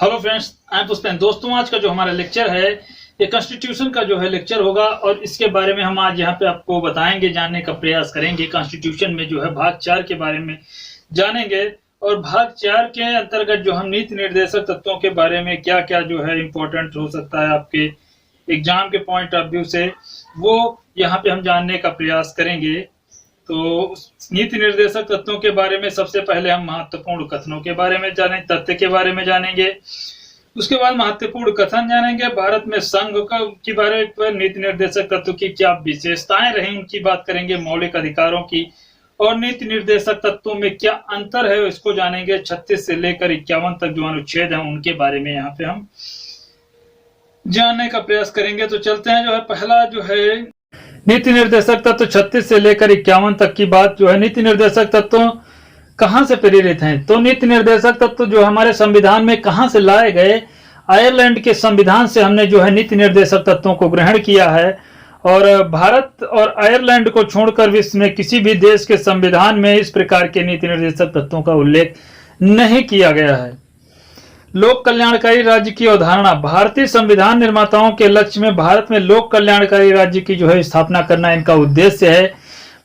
Hello friends, I am Pushpendra. दोस्तों, आज का जो हमारा लेक्चर है ये कॉन्स्टिट्यूशन का जो है लेक्चर होगा और इसके बारे में हम आज यहाँ पे आपको बताएंगे, जानने का प्रयास करेंगे। कॉन्स्टिट्यूशन में जो है भाग 4 के बारे में जानेंगे और भाग 4 के अंतर्गत जो हम नीति निर्देशक तत्वों के बारे में क्या क्या जो है इम्पोर्टेंट हो सकता है आपके एग्जाम के पॉइंट ऑफ व्यू से, वो यहाँ पे हम जानने का प्रयास करेंगे। तो नीति निर्देशक तत्वों के बारे में सबसे पहले हम महत्वपूर्ण कथनों के बारे में जानेंगे, तथ्य के बारे में जानेंगे। उसके बाद महत्वपूर्ण कथन जानेंगे, भारत में संघ के बारे में नीति निर्देशक तत्व की क्या विशेषताएं रही उनकी बात करेंगे, मौलिक अधिकारों की और नीति निर्देशक तत्वों में क्या अंतर है इसको जानेंगे। 36 से लेकर 51 तक जो अनुच्छेद है उनके बारे में यहाँ पे हम जानने का प्रयास करेंगे। तो चलते हैं, जो है पहला जो है नीति निर्देशक तत्व 36 से लेकर 51 तक की बात जो है, नीति निर्देशक तत्व कहां से प्रेरित हैं। तो नीति निर्देशक तत्व जो हमारे संविधान में कहां से लाए गए, आयरलैंड के संविधान से हमने जो है नीति निर्देशक तत्वों को ग्रहण किया है और भारत और आयरलैंड को छोड़कर विश्व में किसी भी देश के संविधान में इस प्रकार के नीति निर्देशक तत्वों का उल्लेख नहीं किया गया है। लोक कल्याणकारी राज्य की अवधारणा, भारतीय संविधान निर्माताओं के लक्ष्य में भारत में लोक कल्याणकारी राज्य की जो है स्थापना करना इनका उद्देश्य है।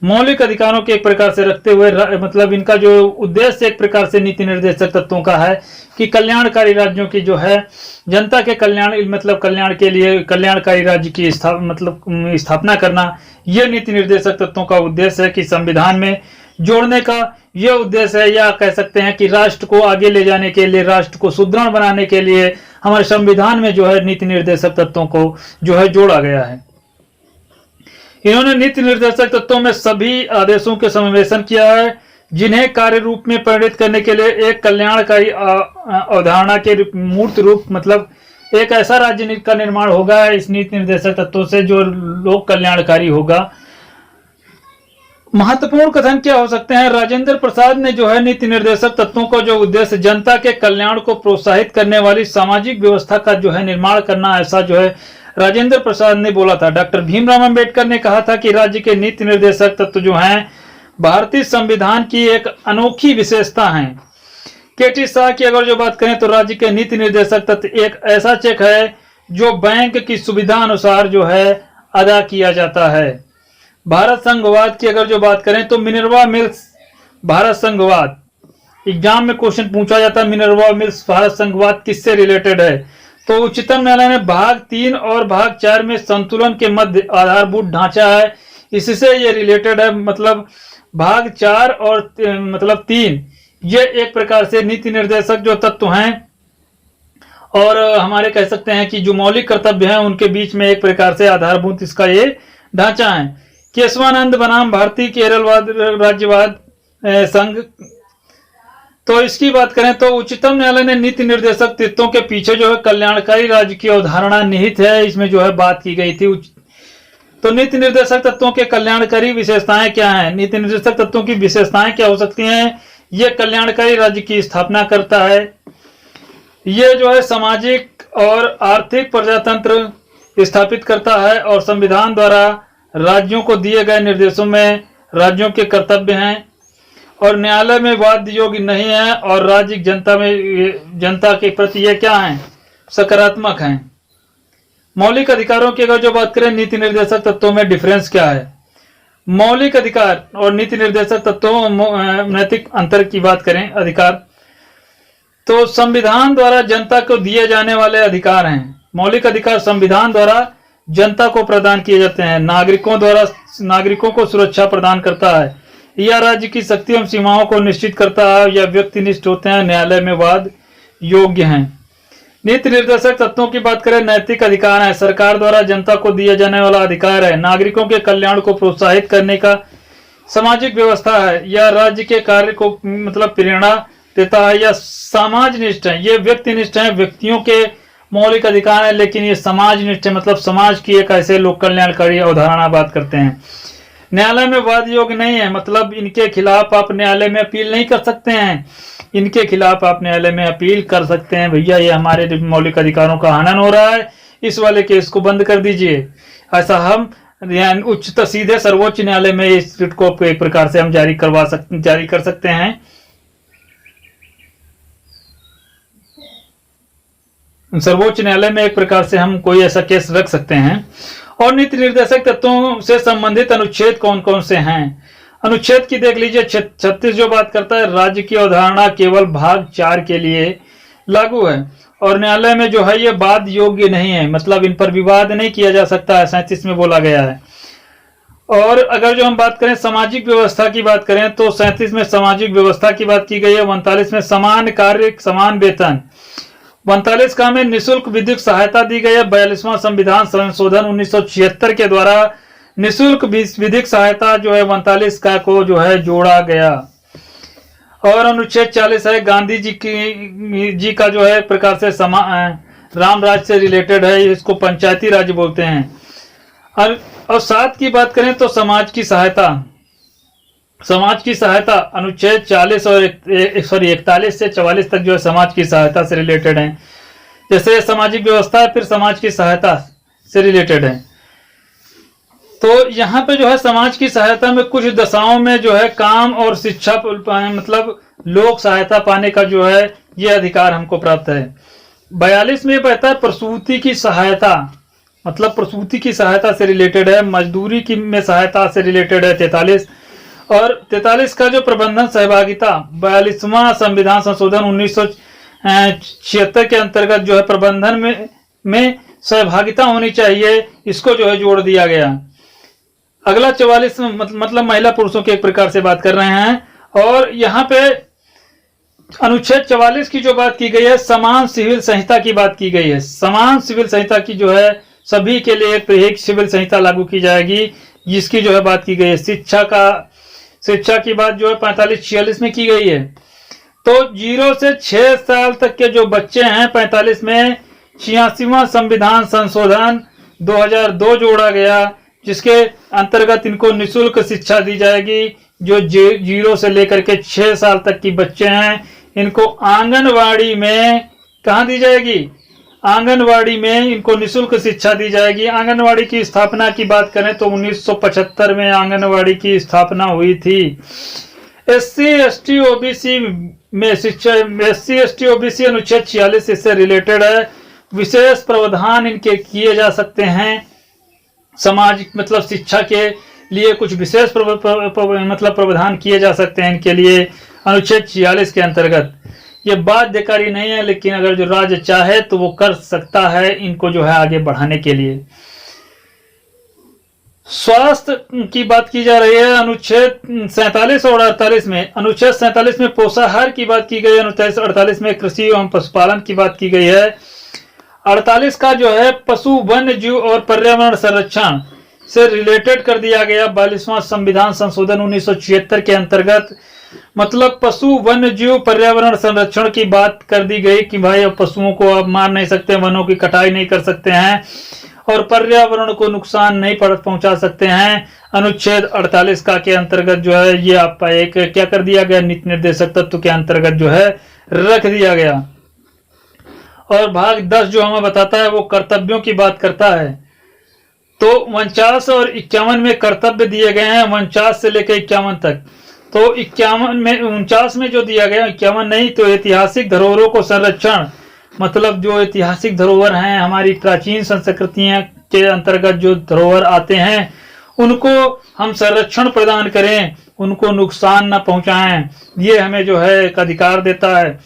मौलिक अधिकारों के एक प्रकार से रखते हुए मतलब इनका जो उद्देश्य एक प्रकार से नीति निर्देशक तत्वों का है कि कल्याणकारी राज्यों की जो है जनता के कल्याण मतलब कल्याण के लिए कल्याणकारी राज्य की स्थापना करना, यह नीति निर्देशक तत्वों का उद्देश्य है कि संविधान में जोड़ने का यह उद्देश्य है, या कह सकते हैं कि राष्ट्र को आगे ले जाने के लिए, राष्ट्र को सुदृढ़ बनाने के लिए हमारे संविधान में जो है नीति निर्देशक तत्वों को जो है जोड़ा गया है। इन्होंने नीति निर्देशक तत्वों में सभी आदेशों के समावेशन किया है जिन्हें कार्य रूप में परिणत करने के लिए एक कल्याणकारी अवधारणा के मूर्त रूप मतलब एक ऐसा राज्य का निर्माण होगा इस नीति निर्देशक तत्वों से जो लोक कल्याणकारी होगा। महत्वपूर्ण कथन क्या हो सकते हैं, राजेंद्र प्रसाद ने जो है नीति निर्देशक तत्वों को जो उद्देश्य जनता के कल्याण को प्रोत्साहित करने वाली सामाजिक व्यवस्था का जो है निर्माण करना, ऐसा जो है राजेंद्र प्रसाद ने बोला था। डॉक्टर भीमराव अंबेडकर ने कहा था कि राज्य के नीति निर्देशक तत्व जो हैं भारतीय संविधान की एक अनोखी विशेषता है। केटी शाह की अगर जो बात करें तो राज्य के नीति निर्देशक तत्व एक ऐसा चेक है जो बैंक की सुविधा अनुसार जो है अदा किया जाता है। भारत संघवाद की अगर जो बात करें तो मिनर्वा मिल्स भारत संघवाद, एग्जाम में क्वेश्चन पूछा जाता है मिनर्वा मिल्स भारत संघवाद किससे रिलेटेड है। तो उच्चतम न्यायालय ने भाग 3 और भाग 4 में संतुलन के मध्य आधारभूत ढांचा है, इससे ये रिलेटेड है। मतलब भाग 4 और 3 ये एक प्रकार से नीति निर्देशक जो तत्व हैं और हमारे कह सकते हैं कि जो मौलिक कर्तव्य हैं उनके बीच में एक प्रकार से आधारभूत इसका ये ढांचा है। केशवानंद बनाम भारतीय केरलवाद राज्यवाद संघ, तो इसकी बात करें तो उच्चतम न्यायालय ने नीति निर्देशक तत्वों के पीछे जो है कल्याणकारी राज्य की अवधारणा निहित है, इसमें जो है बात की गई थी। तो नीति निर्देशक तत्वों के कल्याणकारी विशेषताएं क्या हैं, नीति निर्देशक तत्वों की विशेषताएं क्या हो सकती हैं। ये कल्याणकारी राज्य की स्थापना करता है, ये जो है सामाजिक और आर्थिक प्रजातंत्र स्थापित करता है और संविधान द्वारा राज्यों को दिए गए निर्देशों में राज्यों के कर्तव्य हैं और न्यायालय में वाद योग्य नहीं है और राज्य जनता के प्रति ये क्या है, सकारात्मक हैं। मौलिक अधिकारों की अगर जो बात करें नीति निर्देशक तत्वों में डिफरेंस क्या है, मौलिक अधिकार और नीति निर्देशक तत्वों नैतिक अंतर की बात करें, अधिकार तो संविधान द्वारा जनता को दिए जाने वाले अधिकार हैं। मौलिक अधिकार संविधान द्वारा जनता को प्रदान किए जाते हैं, नागरिकों को सुरक्षा प्रदान करता है या राज्य की शक्ति एवं सीमाओं को निश्चित करता है या व्यक्तिनिष्ठ होते हैं, न्यायालय में वाद योग्य हैं। नीति निर्देशक तत्वों की बात करें, नैतिक अधिकार है, सरकार द्वारा जनता को दिया जाने वाला अधिकार है, नागरिकों के कल्याण को प्रोत्साहित करने का सामाजिक व्यवस्था है या राज्य के कार्य को प्रेरणा देता है या समाजनिष्ठ है। ये व्यक्तिनिष्ठ है, व्यक्तियों के मौलिक अधिकार है, लेकिन ये समाजनिष्ठ है, मतलब समाज की एक ऐसे लोक कल्याणकारी अवधारणा बात करते हैं। न्यायालय में वाद योग्य नहीं है, मतलब इनके खिलाफ आप न्यायालय में अपील नहीं कर सकते हैं, इनके खिलाफ आप न्यायालय में अपील कर सकते हैं, भैया ये हमारे मौलिक अधिकारों का हनन हो रहा है, इस वाले केस को बंद कर दीजिए। ऐसा हम सीधे सर्वोच्च न्यायालय में इस रिट को एक प्रकार से हम जारी कर सकते हैं। सर्वोच्च न्यायालय में एक प्रकार से हम कोई ऐसा केस रख सकते हैं। और नीति निर्देशक तत्वों से संबंधित अनुच्छेद कौन कौन से हैं? अनुच्छेद की देख लीजिए, 36 जो बात करता है राज्य की अवधारणा केवल भाग 4 के लिए लागू है और न्यायालय में जो है ये वाद योग्य नहीं है, मतलब इन पर विवाद नहीं किया जा सकता है, 37 में बोला गया है। और अगर जो हम बात करें सामाजिक व्यवस्था की बात करें तो 37 में सामाजिक व्यवस्था की बात की गई है। 39 में समान कार्य समान वेतन। 42 का में निःशुल्क विधिक सहायता दी गई है। 42वां संविधान संशोधन 1976 के द्वारा निःशुल्क विधिक सहायता जो है 42 का को जो है जोड़ा गया। और अनुच्छेद 40 है गांधी जी का जो है प्रकार से राम राज से रिलेटेड है, इसको पंचायती राज बोलते हैं। और 7 की बात करें तो समाज की सहायता अनुच्छेद 40 और 41 से 44 तक जो है समाज की सहायता से रिलेटेड है। जैसे सामाजिक व्यवस्था फिर समाज की सहायता से रिलेटेड है। तो यहाँ पे जो है समाज की सहायता में कुछ दशाओं में जो है काम और शिक्षा मतलब लोक सहायता पाने का जो है ये अधिकार हमको प्राप्त है। 42 में कहता है प्रसूति की सहायता, मतलब प्रसूति की सहायता से रिलेटेड है। मजदूरी की में सहायता से रिलेटेड है 43। और 43 का जो प्रबंधन सहभागिता 42वां संविधान संशोधन 1976 के अंतर्गत जो है प्रबंधन में सहभागिता होनी चाहिए, इसको जो है जोड़ दिया गया। अगला 44 मतलब महिला पुरुषों के एक प्रकार से बात कर रहे हैं। और यहाँ पे अनुच्छेद 44 की जो बात की गई है समान सिविल संहिता की बात की गई है। समान सिविल संहिता की जो है सभी के लिए एक सिविल संहिता लागू की जाएगी, जिसकी जो है बात की गई है। शिक्षा की बात जो है 45-46 में की गई है। तो 0 से 6 साल तक के जो बच्चे हैं 45 में 86वां संविधान संशोधन 2002 जोड़ा गया, जिसके अंतर्गत इनको निःशुल्क शिक्षा दी जाएगी। जो 0 से लेकर के 6 साल तक की बच्चे हैं इनको आंगनवाड़ी में कहाँ दी जाएगी? आंगनवाड़ी में इनको निःशुल्क शिक्षा दी जाएगी। आंगनवाड़ी की स्थापना की बात करें तो 1975 में आंगनवाड़ी की स्थापना हुई थी। SC ST OBC में शिक्षा, SC ST OBC अनुच्छेद 46 इससे रिलेटेड है। विशेष प्रावधान इनके किए जा सकते हैं। सामाजिक मतलब शिक्षा के लिए कुछ विशेष मतलब प्रावधान किए जा सकते हैं इनके लिए अनुच्छेद 46 के अंतर्गत। ये बाध्यकारी नहीं है, लेकिन अगर जो राज्य चाहे तो वो कर सकता है इनको जो है आगे बढ़ाने के लिए। स्वास्थ्य की बात की जा रही है अनुच्छेद 47 और 48 में। अनुच्छेद 47 में पोषाहार की बात की गई है। अनुच्छेद 48 में कृषि एवं पशुपालन की बात की गई है। 48 का जो है पशु वन्य जीव और पर्यावरण संरक्षण से रिलेटेड कर दिया गया 42वां संविधान संशोधन 1976 के अंतर्गत। मतलब पशु वन्य जीव पर्यावरण संरक्षण की बात कर दी गई कि भाई अब पशुओं को आप मार नहीं सकते, वनों की कटाई नहीं कर सकते हैं और पर्यावरण को नुकसान नहीं पहुंचा सकते हैं। अनुच्छेद 48 का के अंतर्गत जो है ये आपका एक क्या कर दिया गया, नीति निर्देशक तत्व के अंतर्गत जो है रख दिया गया। और भाग 10 जो हमें बताता है वो कर्तव्यों की बात करता है। तो 49 और 51 में कर्तव्य दिए गए हैं, 49 से लेकर 51 तक। तो 51 में 49 में जो दिया गया, 51 नहीं, तो ऐतिहासिक धरोहरों को संरक्षण, मतलब जो ऐतिहासिक धरोहर हैं हमारी प्राचीन संस्कृतियां के अंतर्गत जो धरोहर आते हैं उनको हम संरक्षण प्रदान करें, उनको नुकसान न पहुंचाएं, ये हमें जो है एक अधिकार देता है।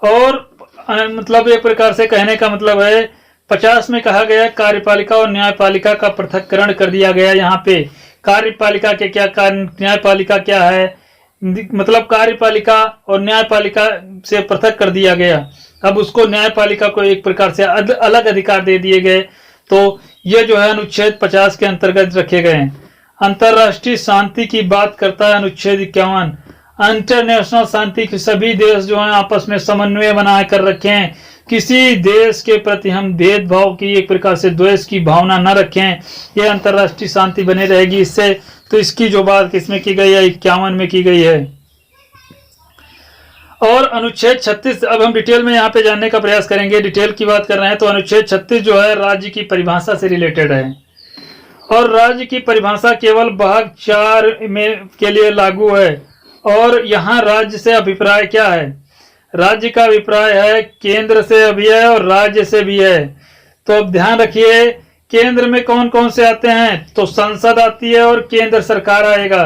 और मतलब एक प्रकार से कहने का मतलब है 50 में कहा गया कार्यपालिका और न्यायपालिका का पृथक्करण कर दिया गया। यहाँ पे कार्यपालिका के क्या न्यायपालिका क्या है, मतलब कार्यपालिका और न्यायपालिका से पृथक कर दिया गया। अब उसको न्यायपालिका को एक प्रकार से अलग अधिकार दे दिए गए। तो ये जो है अनुच्छेद 50 के अंतर्गत रखे गए हैं। अंतरराष्ट्रीय शांति की बात करता है अनुच्छेद 51। इंटरनेशनल शांति की सभी देश जो है आपस में समन्वय बनाए कर रखें, किसी देश के प्रति हम भेदभाव की एक प्रकार से द्वेष की भावना न रखें, यह अंतरराष्ट्रीय शांति बनी रहेगी इससे। तो इसकी जो बात किसमें की गई है, 51 में की गई है। और अनुच्छेद 36 अब हम डिटेल में यहाँ पे जानने का प्रयास करेंगे। डिटेल की बात कर रहे हैं तो अनुच्छेद 36 जो है राज्य की परिभाषा से रिलेटेड है और राज्य की परिभाषा केवल भाग 4 में के लिए लागू है। और यहाँ राज्य से अभिप्राय क्या है, राज्य का अभिप्राय है केंद्र से भी है और राज्य से भी है। तो अब ध्यान रखिए, केंद्र में कौन कौन से आते हैं, तो संसद आती है और केंद्र सरकार आएगा,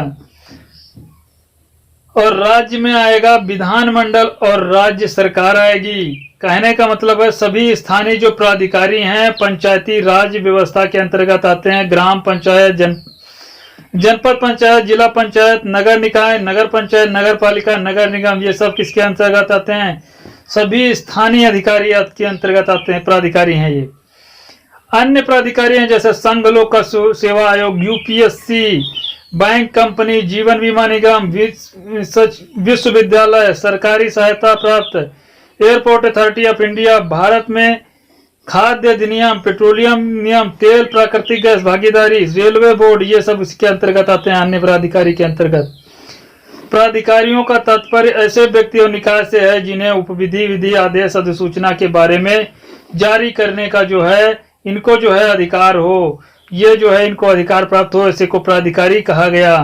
और राज्य में आएगा विधानमंडल और राज्य सरकार आएगी। कहने का मतलब है सभी स्थानीय जो प्राधिकारी हैं पंचायती राज व्यवस्था के अंतर्गत आते हैं। ग्राम पंचायत, जनपद पंचायत, जिला पंचायत, नगर निकाय, नगर पंचायत, नगर पालिका, नगर निगम, ये सब किसके अंतर्गत आते हैं, सभी स्थानीय अधिकारी के अंतर्गत आते हैं, प्राधिकारी हैं ये। अन्य प्राधिकारी हैं जैसे संघ लोक सेवा आयोग, यूपीएससी, बैंक, कंपनी, जीवन बीमा निगम, विश्वविद्यालय, सरकारी सहायता प्राप्त, airport authority of India, Bharat में खाद्य अधिनियम, पेट्रोलियम नियम, तेल, प्राकृतिक गैस भागीदारी, रेलवे बोर्ड, ये सब इसके अंतर्गत आते हैं, अन्य प्राधिकारी के अंतर्गत। प्राधिकारियों का तात्पर्य ऐसे व्यक्ति और निकाय से है जिन्हें उपविधि, विधि, आदेश, अधिसूचना के बारे में जारी करने का जो है इनको जो है अधिकार हो, ये जो है इनको अधिकार प्राप्त हो, ऐसे को प्राधिकारी कहा गया।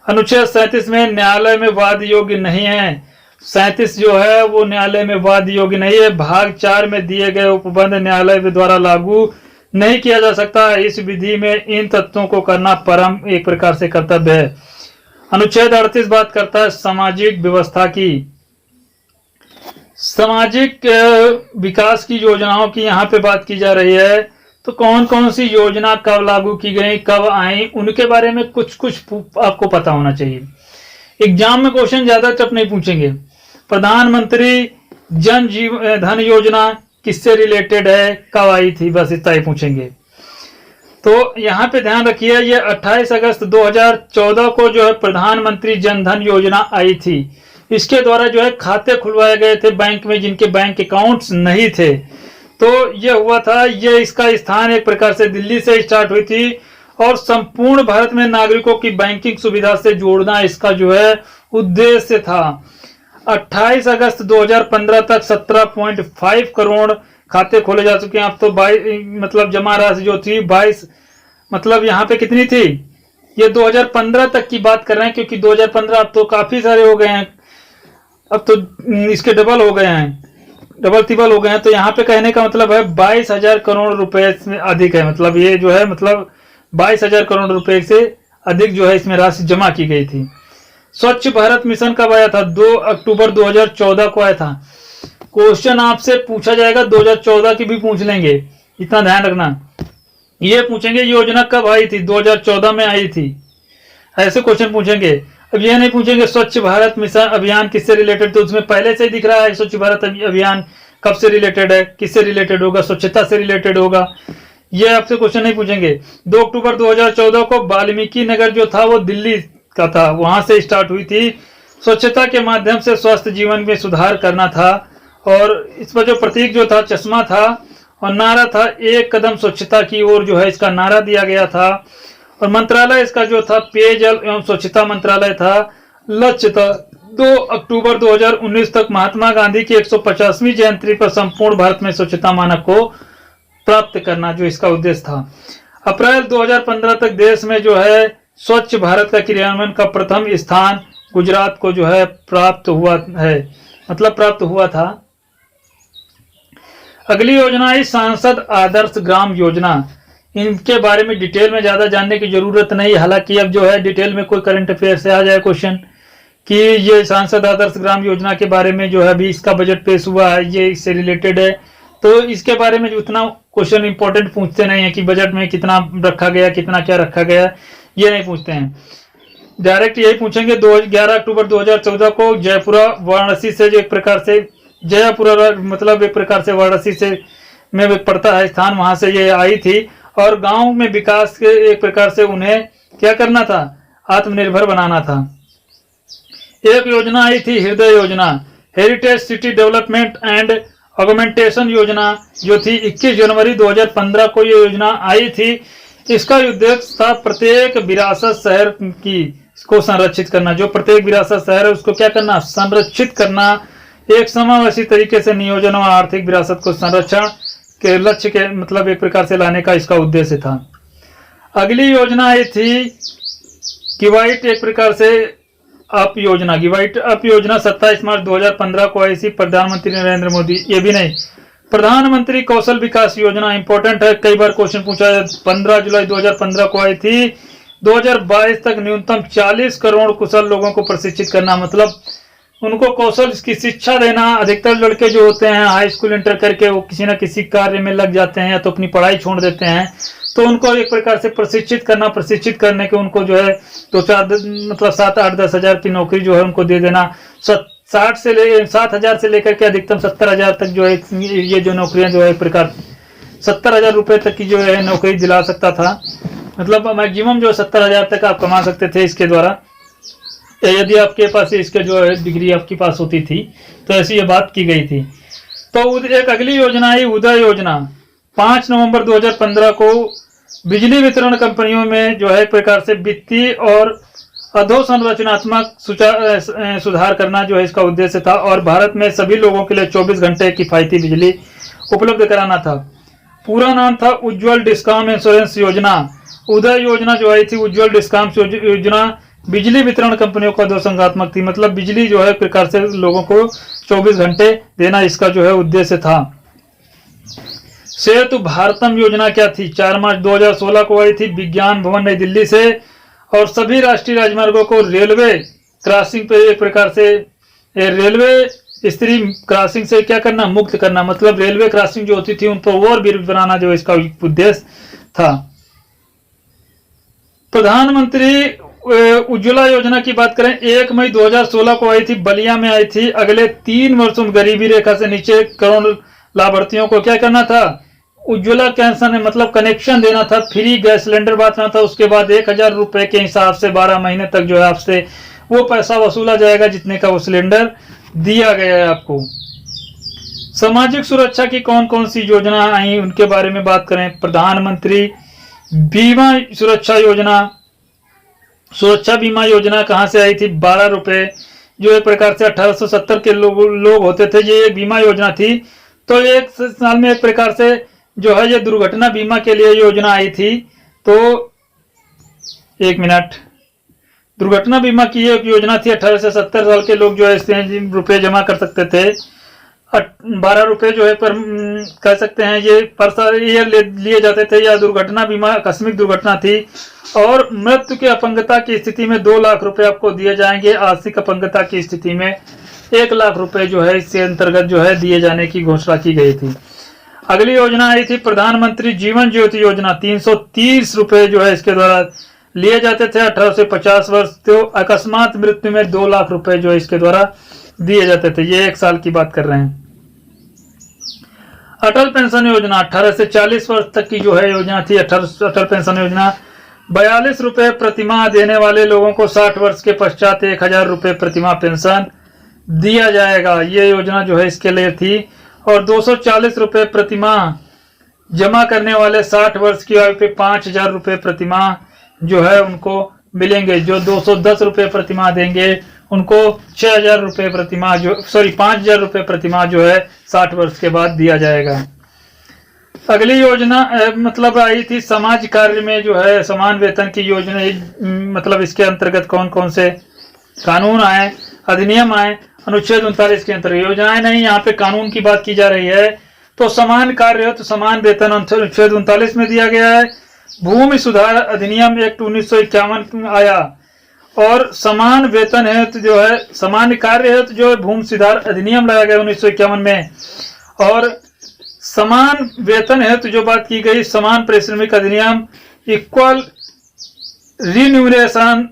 अनुच्छेद 37 में न्यायालय में वाद योग्य नहीं है। 37 जो है वो न्यायालय में वाद योग्य नहीं है। भाग 4 में दिए गए उपबंध न्यायालय द्वारा लागू नहीं किया जा सकता। इस विधि में इन तत्वों को करना परम एक प्रकार से कर्तव्य है। अनुच्छेद 38 बात करता है सामाजिक व्यवस्था की। सामाजिक विकास की योजनाओं की यहाँ पे बात की जा रही है। तो कौन कौन सी योजना कब लागू की गई, कब आई, उनके बारे में कुछ आपको पता होना चाहिए। एग्जाम में क्वेश्चन ज्यादा टफ नहीं पूछेंगे। प्रधानमंत्री जन धन योजना किससे रिलेटेड है, कब आई थी, बस इतना ही पूछेंगे। तो यहाँ पे ध्यान रखिए, ये 28 अगस्त 2014 को जो है प्रधानमंत्री जन धन योजना आई थी। इसके द्वारा जो है खाते खुलवाए गए थे बैंक में जिनके बैंक अकाउंट्स नहीं थे। तो ये हुआ था, ये इसका स्थान एक प्रकार से दिल्ली से स्टार्ट हुई थी और संपूर्ण भारत में नागरिकों की बैंकिंग सुविधा से जोड़ना इसका जो है उद्देश्य था। 28 अगस्त 2015 तक 17.5 करोड़ खाते खोले जा चुके हैं। अब तो 22 मतलब जमा राशि जो थी 22 मतलब यहाँ पे कितनी थी, ये 2015 तक की बात कर रहे हैं क्योंकि 2015 अब तो काफी सारे हो गए हैं, अब तो इसके डबल हो गए हैं, डबल ट्रिपल हो गए हैं। तो यहाँ पे कहने का मतलब है 22,000 करोड़ रुपए से अधिक है, मतलब ये जो है मतलब 22,000 करोड़ रुपए से अधिक जो है इसमें राशि जमा की गई थी। स्वच्छ भारत मिशन कब आया था, 2 अक्टूबर 2014 को आया था। क्वेश्चन आपसे पूछा जाएगा 2014 की भी पूछ लेंगे, इतना ध्यान रखना। ये पूछेंगे योजना कब आई थी, 2014 में आई थी, ऐसे क्वेश्चन पूछेंगे। अब ये नहीं पूछेंगे स्वच्छ भारत मिशन अभियान किससे रिलेटेड, तो उसमें पहले से ही दिख रहा है स्वच्छ भारत अभियान कब से रिलेटेड है, किससे रिलेटेड होगा, स्वच्छता से रिलेटेड होगा। ये आपसे क्वेश्चन नहीं पूछेंगे। 2 अक्टूबर 2014 को वाल्मीकि नगर जो था वो दिल्ली का था, वहां से स्टार्ट हुई थी। स्वच्छता के माध्यम से स्वस्थ जीवन में सुधार करना था और इस पर जो प्रतीक जो था चश्मा था और नारा था एक कदम स्वच्छता की ओर, जो है इसका नारा दिया गया था। और मंत्रालय इसका जो था पेयजल एवं स्वच्छता मंत्रालय था। लक्ष्य था 2 अक्टूबर 2019 तक महात्मा गांधी की 150वीं जयंती पर संपूर्ण भारत में स्वच्छता मानक को प्राप्त करना, जो इसका उद्देश्य था। अप्रैल 2015 तक देश में जो है स्वच्छ भारत का क्रियान्वयन का प्रथम स्थान गुजरात को जो है प्राप्त हुआ है, मतलब प्राप्त हुआ था। अगली योजना है सांसद आदर्श ग्राम योजना। इनके बारे में डिटेल में ज्यादा जानने की जरूरत नहीं, हालांकि अब जो है डिटेल में कोई करंट अफेयर से आ जाए क्वेश्चन कि ये सांसद आदर्श ग्राम योजना के बारे में जो है अभी इसका बजट पेश हुआ है, ये इससे रिलेटेड है, तो इसके बारे में उतना क्वेश्चन इंपॉर्टेंट पूछते नहीं है कि बजट में कितना रखा गया, कितना क्या रखा गया, ये नहीं पूछते हैं। डायरेक्ट यही पूछेंगे 11 अक्टूबर 2014 को जयपुरा वाराणसी से, जो एक प्रकार से जयपुरा मतलब एक प्रकार से वाराणसी से में पड़ता है स्थान, वहां से ये आई थी और गांव में विकास के एक प्रकार से उन्हें क्या करना था, आत्मनिर्भर बनाना था। एक योजना आई थी हृदय योजना, heritage city development and augmentation योजना, जो थी 21 जनवरी 2015 को ये योजना आई थी। इसका उद्देश्य था प्रत्येक विरासत शहर की इसको संरक्षित करना, जो प्रत्येक विरासत शहर है उसको क्या करना, संरक्षित करना, एक समावेशी तरीके से नियोजन और आर्थिक विरासत को संरक्षण के लक्ष्य के मतलब एक प्रकार से लाने का इसका उद्देश्य था। अगली योजना आई थी किवाइट, एक प्रकार से अप योजना, गिवाइट अप योजना 27 मार्च 2015 को आई थी, प्रधानमंत्री नरेंद्र मोदी। ये भी नहीं, प्रधानमंत्री कौशल विकास योजना इंपॉर्टेंट है, कई बार क्वेश्चन पूछा है, 15 जुलाई 2015 को आई थी। 2022 तक न्यूनतम 40 करोड़ कुशल लोगों को प्रशिक्षित करना, मतलब उनको कौशल की शिक्षा देना। अधिकतर लड़के जो होते हैं हाई स्कूल इंटर करके वो किसी न किसी कार्य में लग जाते हैं या तो अपनी पढ़ाई छोड़ देते हैं, तो उनको एक प्रकार से प्रशिक्षित करना, प्रशिक्षित करने के उनको जो है 7-8-10 हजार की नौकरी जो है उनको दे देना। 7,000 से लेकर के अधिकतम 70,000 तक जो है ये जो नौकरियां जो है एक प्रकार 70,000 रुपए तक की जो है नौकरी दिला सकता था, मतलब मैक्सिमम जो 70,000 तक आप कमा सकते थे इसके द्वारा, यदि आपके पास इसके जो है डिग्री आपके पास होती थी, तो ऐसी ये बात की गई थी। तो एक अगली योजना है उदय योजना। 5 नवंबर 2015 को बिजली वितरण कंपनियों में जो है एक प्रकार से वित्तीय और अधोसंरचनात्मक सुधार करना जो है इसका उद्देश्य था, और भारत में सभी लोगों के लिए 24 घंटे किफायती बिजली उपलब्ध कराना था। पूरा नाम था उज्ज्वल डिस्कॉम इंश्योरेंस योजना। उदय योजना जो आई थी उज्ज्वल डिस्कॉम योजना बिजली वितरण कंपनियों का अधोसंरचनात्मक थी, मतलब बिजली जो है एक प्रकार से लोगों को 24 घंटे देना इसका जो है उद्देश्य था। सेतु भारतम योजना क्या थी? 4 मार्च 2016 को आई थी, विज्ञान भवन नई दिल्ली से, और सभी राष्ट्रीय राजमार्गों को रेलवे क्रॉसिंग पे एक प्रकार से रेलवे स्त्री क्रॉसिंग से क्या करना, मुक्त करना, मतलब रेलवे क्रॉसिंग जो होती थी उन पर और भी बनाना जो इसका उद्देश्य था। प्रधानमंत्री उज्ज्वला योजना की बात करें, 1 मई 2016 को आई थी, बलिया में आई थी। अगले 3 वर्षों में गरीबी रेखा से नीचे करोड़ लाभार्थियों को क्या करना था, उज्ज्वला कैंसन मतलब कनेक्शन देना था, फ्री गैस सिलेंडर बांटना था। उसके बाद 1,000 रुपए के हिसाब से 12 महीने तक जो है आपसे वो पैसा वसूला जाएगा जितने का वो सिलेंडर दिया गया है आपको। सामाजिक सुरक्षा की कौन कौन सी योजना आई उनके बारे में बात करें, प्रधानमंत्री बीमा सुरक्षा योजना। सुरक्षा बीमा योजना कहां से आई थी? 12 रुपए, जो एक प्रकार से 1870 के लोग होते थे, ये एक बीमा योजना थी। तो एक साल में एक प्रकार से जो है ये दुर्घटना बीमा के लिए योजना आई थी। तो 1 मिनट, दुर्घटना बीमा की एक योजना थी, 18 से 70 साल के लोग जो है इसमें रुपए जमा कर सकते थे। 12 रुपए जो है पर कह सकते हैं ये पर ईयर लिए जाते थे। या दुर्घटना बीमा आकस्मिक दुर्घटना थी, और मृत्यु की अपंगता की स्थिति में 2 लाख रुपए आपको दिए जाएंगे। आर्थिक अपंगता की स्थिति में 1 लाख रुपए जो है इसके अंतर्गत जो है दिए जाने की घोषणा की गई थी। अगली योजना आई थी प्रधानमंत्री जीवन ज्योति योजना। 330 रुपए जो है इसके द्वारा लिए जाते थे 18 से 50 वर्ष। तो अकस्मात मृत्यु में 2 लाख रुपए जो है इसके द्वारा दिए जाते थे। ये 1 साल की बात कर रहे हैं। अटल पेंशन योजना 18 से 40 वर्ष तक की जो है योजना थी। अटल पेंशन योजना 42 रुपए प्रतिमाह देने वाले लोगों को 60 वर्ष के पश्चात 1,000 रुपए प्रतिमाह पेंशन दिया जाएगा। ये योजना जो है इसके लिए थी। और 240 रुपए प्रतिमाह जमा करने वाले 60 वर्ष की आयु पे 5,000 रुपए प्रतिमाह जो है उनको मिलेंगे। जो 210 रुपए प्रतिमाह देंगे उनको 6,000 रुपए प्रतिमाह 5,000 रुपए प्रतिमाह जो है 60 वर्ष के बाद दिया जाएगा। अगली योजना मतलब आई थी समाज कार्य में जो है समान वेतन की योजना। मतलब इसके अंतर्गत कौन कौन से कानून आए, अधिनियम आए, अनुच्छेद 39 के अंतर्गत योजनाएं नहीं, यहाँ पे कानून की बात की जा रही है। तो समान कार्य हो तो समान वेतन अनुच्छेद 39 में दिया गया है। भूमि सुधार अधिनियम एक्ट 1951 आया, और समान वेतन है तो जो है समान कार्य है तो जो है भूमि सुधार अधिनियम लाया गया 1951 में। और समान वेतन है तो जो बात की गई समान पारिश्रमिक अधिनियम इक्वल रिन्यूमरेशन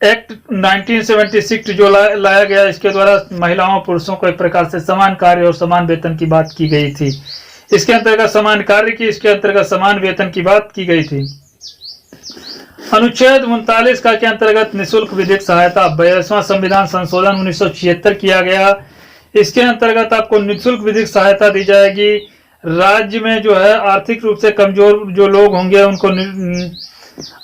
एक्ट 1976 जो लाया गया। इसके द्वारा महिलाओं पुरुषों को एक प्रकार से समान कार्य और समान वेतन की बात की गई थी। इसके अंतर्गत समान कार्य की, इसके अंतर्गत समान वेतन की बात की गई थी। अनुच्छेद 39 का के अंतर्गत निःशुल्क विधिक सहायता 42वां संविधान संशोधन 1976 किया गया। इसके अंतर्गत आपको निःशुल्क विधिक सहायता दी जाएगी। राज्य में जो है आर्थिक रूप से कमजोर जो लोग होंगे उनको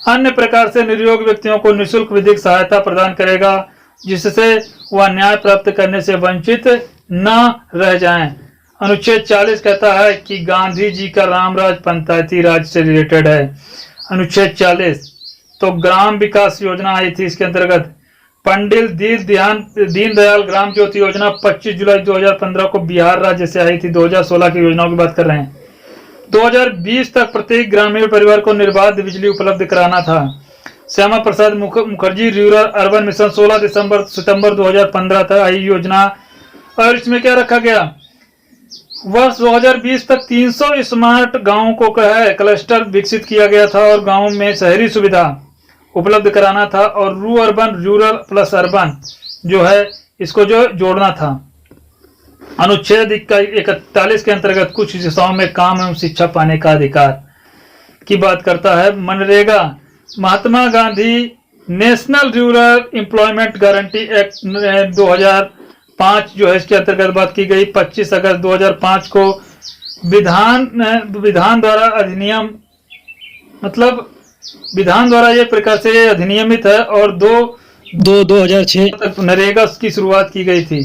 अन्य प्रकार से निर्योग व्यक्तियों को निःशुल्क विधिक सहायता प्रदान करेगा, जिससे वह न्याय प्राप्त करने से वंचित न रह जाएं। अनुच्छेद 40 कहता है कि गांधी जी का रामराज पंचायती राज से रिलेटेड है। अनुच्छेद 40 तो ग्राम विकास योजना आई थी। इसके अंतर्गत पंडिल दीनदयाल ग्राम ज्योति योजना 25 जुलाई 2015 को बिहार राज्य से आई थी। 2016 की योजनाओं की बात कर रहे हैं। 2020 तक प्रत्येक ग्रामीण परिवार को निर्बाध बिजली उपलब्ध कराना था। Shyama Prasad Mukherjee rural urban mission 16 सितंबर 2015 तक आई योजना। और इसमें क्या रखा गया, वर्ष 2020 तक 300 स्मार्ट गांवों को क्लस्टर विकसित किया गया था और गांवों में शहरी सुविधा उपलब्ध कराना था और रूरल प्लस अर्बन जो है इसको जो जोड़ना था। अनुच्छेद 41 के अंतर्गत कुछ दिशाओं में काम एवं शिक्षा पाने का अधिकार की बात करता है। मनरेगा, Mahatma Gandhi national rural employment guarantee act 2005 जो है इसके अंतर्गत बात की गई। 25 अगस्त 2005 को विधान द्वारा अधिनियम, मतलब विधान द्वारा ये प्रकार से अधिनियमित है और 2006 तक नरेगा की शुरुआत की गई थी।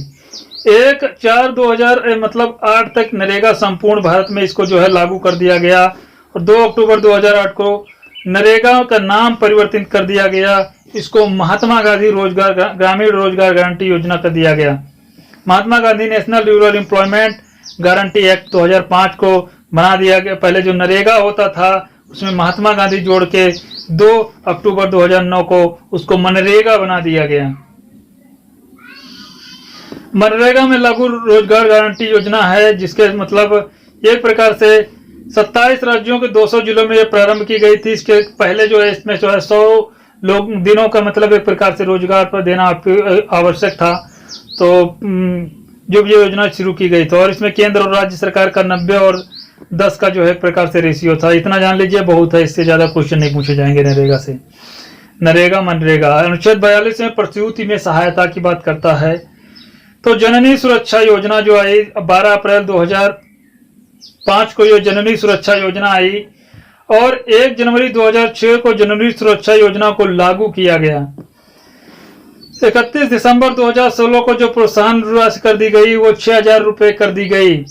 1/4/2000 मतलब 8 तक नरेगा संपूर्ण भारत में इसको जो है लागू कर दिया गया और 2 अक्टूबर 2008 को नरेगा का नाम परिवर्तित कर दिया गया। इसको महात्मा गांधी ग्रामीण रोजगार गारंटी योजना कर दिया गया। Mahatma Gandhi national rural employment guarantee act 2005 को बना दिया गया। पहले जो नरेगा होता था उसमें महात्मा गांधी जोड़ के 2 अक्टूबर 2009 को उसको मनरेगा बना दिया गया। मनरेगा में लागू रोजगार गारंटी योजना है जिसके मतलब एक प्रकार से 27 राज्यों के 200 जिलों में ये प्रारंभ की गई थी। इसके पहले जो है इसमें जो है 100 लोग दिनों का मतलब एक प्रकार से रोजगार पर देना आवश्यक था। तो जब ये योजना शुरू की गई तो और इसमें केंद्र और राज्य सरकार का 90 और 10 का जो है प्रकार से रेशियो था। इतना जान लीजिए, बहुत है, इससे ज्यादा क्वेश्चन नहीं पूछे जाएंगे नरेगा से। नरेगा मनरेगा अनुच्छेद 42 में प्रसूति में सहायता की बात करता है। तो जननी सुरक्षा योजना जो आई 12 अप्रैल 2005 को ये जननी सुरक्षा योजना आई और 1 जनवरी 2006 को जननी सुरक्षा योजना को लागू किया गया। 31 दिसंबर 2016 को जो प्रोत्साहन राशि कर दी गई वो 6000 रुपए कर दी गई।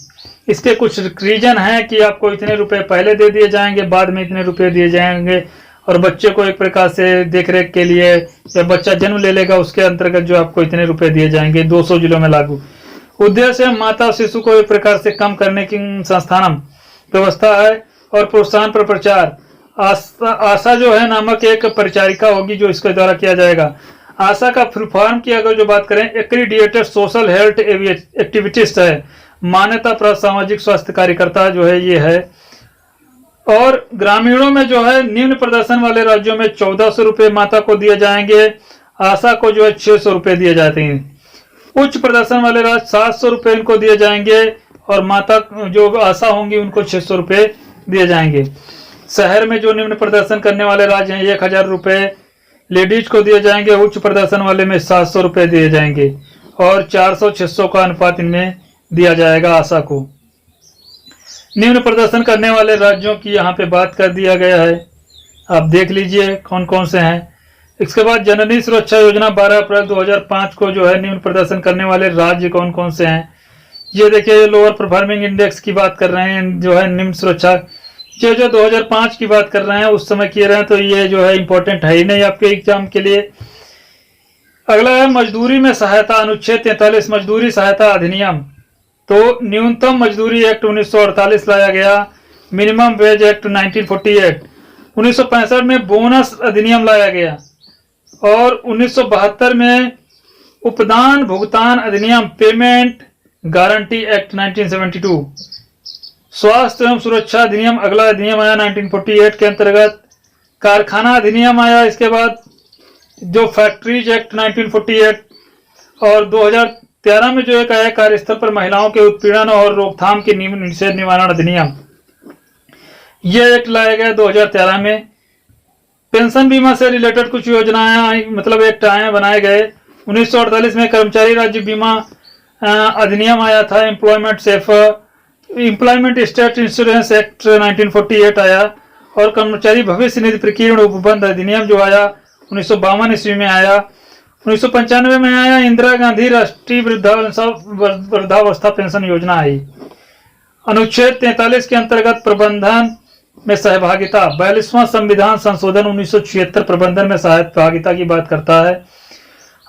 इसके कुछ रीजन है कि आपको इतने रुपए पहले दे दिए जाएंगे, बाद में इतने रुपए दिए जाएंगे और बच्चे को एक प्रकार से देखरेख के लिए जब बच्चा जन्म ले लेगा उसके अंतर्गत जो आपको इतने रुपए दिए जाएंगे। 200 जिलों में लागू। उद्देश्य माता शिशु को एक प्रकार से कम करने की संस्थानम व्यवस्था है और प्रोत्साहन पर प्रचार। आशा जो है नामक एक परिचारिका होगी जो इसके द्वारा किया जाएगा। आशा का फुल फॉर्म की अगर जो बात करें एक्रीडिएटेड सोशल हेल्थ एक्टिविटिस्ट है, मान्यता प्राप्त सामाजिक स्वास्थ्य कार्यकर्ता जो है ये है। और ग्रामीणों में जो है निम्न प्रदर्शन वाले राज्यों में 1400 रुपए माता को दिए जाएंगे, आशा को जो है 600 रुपए दिए जाते हैं। उच्च प्रदर्शन वाले राज्य 700 रुपए इनको दिए जाएंगे और माता जो आशा होंगी उनको 600 रुपए दिए जाएंगे। शहर में जो निम्न प्रदर्शन करने वाले राज्य हैं 1000 रुपए लेडीज को दिए जाएंगे, उच्च प्रदर्शन वाले में 700 रुपए दिए जाएंगे और 400-600 का अनुपात इनमें दिया जाएगा आशा को। निम्न प्रदर्शन करने वाले राज्यों की यहाँ पे बात कर दिया गया है, आप देख लीजिए कौन कौन से हैं। इसके बाद जननी सुरक्षा योजना 12 अप्रैल 2005 को जो है निम्न प्रदर्शन करने वाले राज्य कौन कौन से हैं ये देखिए। लोअर परफॉर्मिंग इंडेक्स की बात कर रहे हैं जो है निम्न सुरक्षा, जो 2005 की बात कर रहे हैं उस समय किए रहे हैं तो ये जो है इंपॉर्टेंट है ही नहीं आपके एग्जाम के लिए। अगला है मजदूरी में सहायता, अनुच्छेद 43 मजदूरी सहायता अधिनियम। तो न्यूनतम मजदूरी एक्ट 1948 लाया गया, मिनिमम वेज एक्ट 1948, 1965 में बोनस अधिनियम लाया गया और 1972 में उपदान भुगतान अधिनियम पेमेंट गारंटी एक्ट 1972। स्वास्थ्य एवं सुरक्षा अधिनियम अगला अधिनियम आया 1948 के अंतर्गत। कारखाना अधिनियम आया इसके बाद, जो फैक्ट्रीज एक्ट 1948 और 2013 में जो एक आया कार्यस्थल पर महिलाओं के उत्पीड़न और रोकथाम के निषेध निवारण अधिनियम, यह एक लाया गया 2013 में। पेंशन बीमा से रिलेटेड कुछ योजनाएं मतलब एक आए बनाए गए। 1948 में कर्मचारी राज्य बीमा अधिनियम आया था, एम्प्लॉयमेंट स्टेट इंश्योरेंस एक्ट 1948 आया और कर्मचारी भविष्य निधि प्रकीर्ण उपबंध अधिनियम जो आया 1952 ईस्वी में आया। 1995 में आया इंदिरा गांधी राष्ट्रीय वृद्धावस्था पेंशन योजना आई। अनुच्छेद 43 के अंतर्गत प्रबंधन में सहभागिता, 42वां संविधान संशोधन 1976 प्रबंधन में सहभागिता की बात करता है।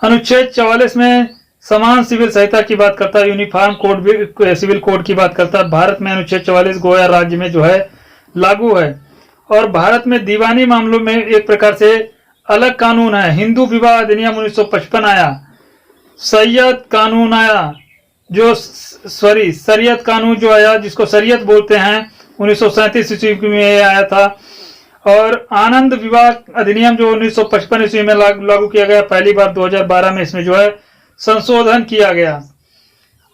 अनुच्छेद 44 में समान सिविल सहायता की बात करता है, यूनिफॉर्म कोड भी सिविल कोड की बात करता है। भारत में अनुच्छेद 44 गोवा राज्य में जो है लागू है। और भारत में दीवानी मामलों में एक प्रकार से अलग कानून है। हिंदू विवाह अधिनियम 1955 आया, सैयद कानून आया, जो शरीयत कानून जो आया, जिसको शरीयत बोलते हैं, 1937 ईस्वी में आया था। और आनंद विवाह अधिनियम जो 1955 ईस्वी में लागू किया गया, पहली बार 2012 में इसमें जो है संशोधन किया गया।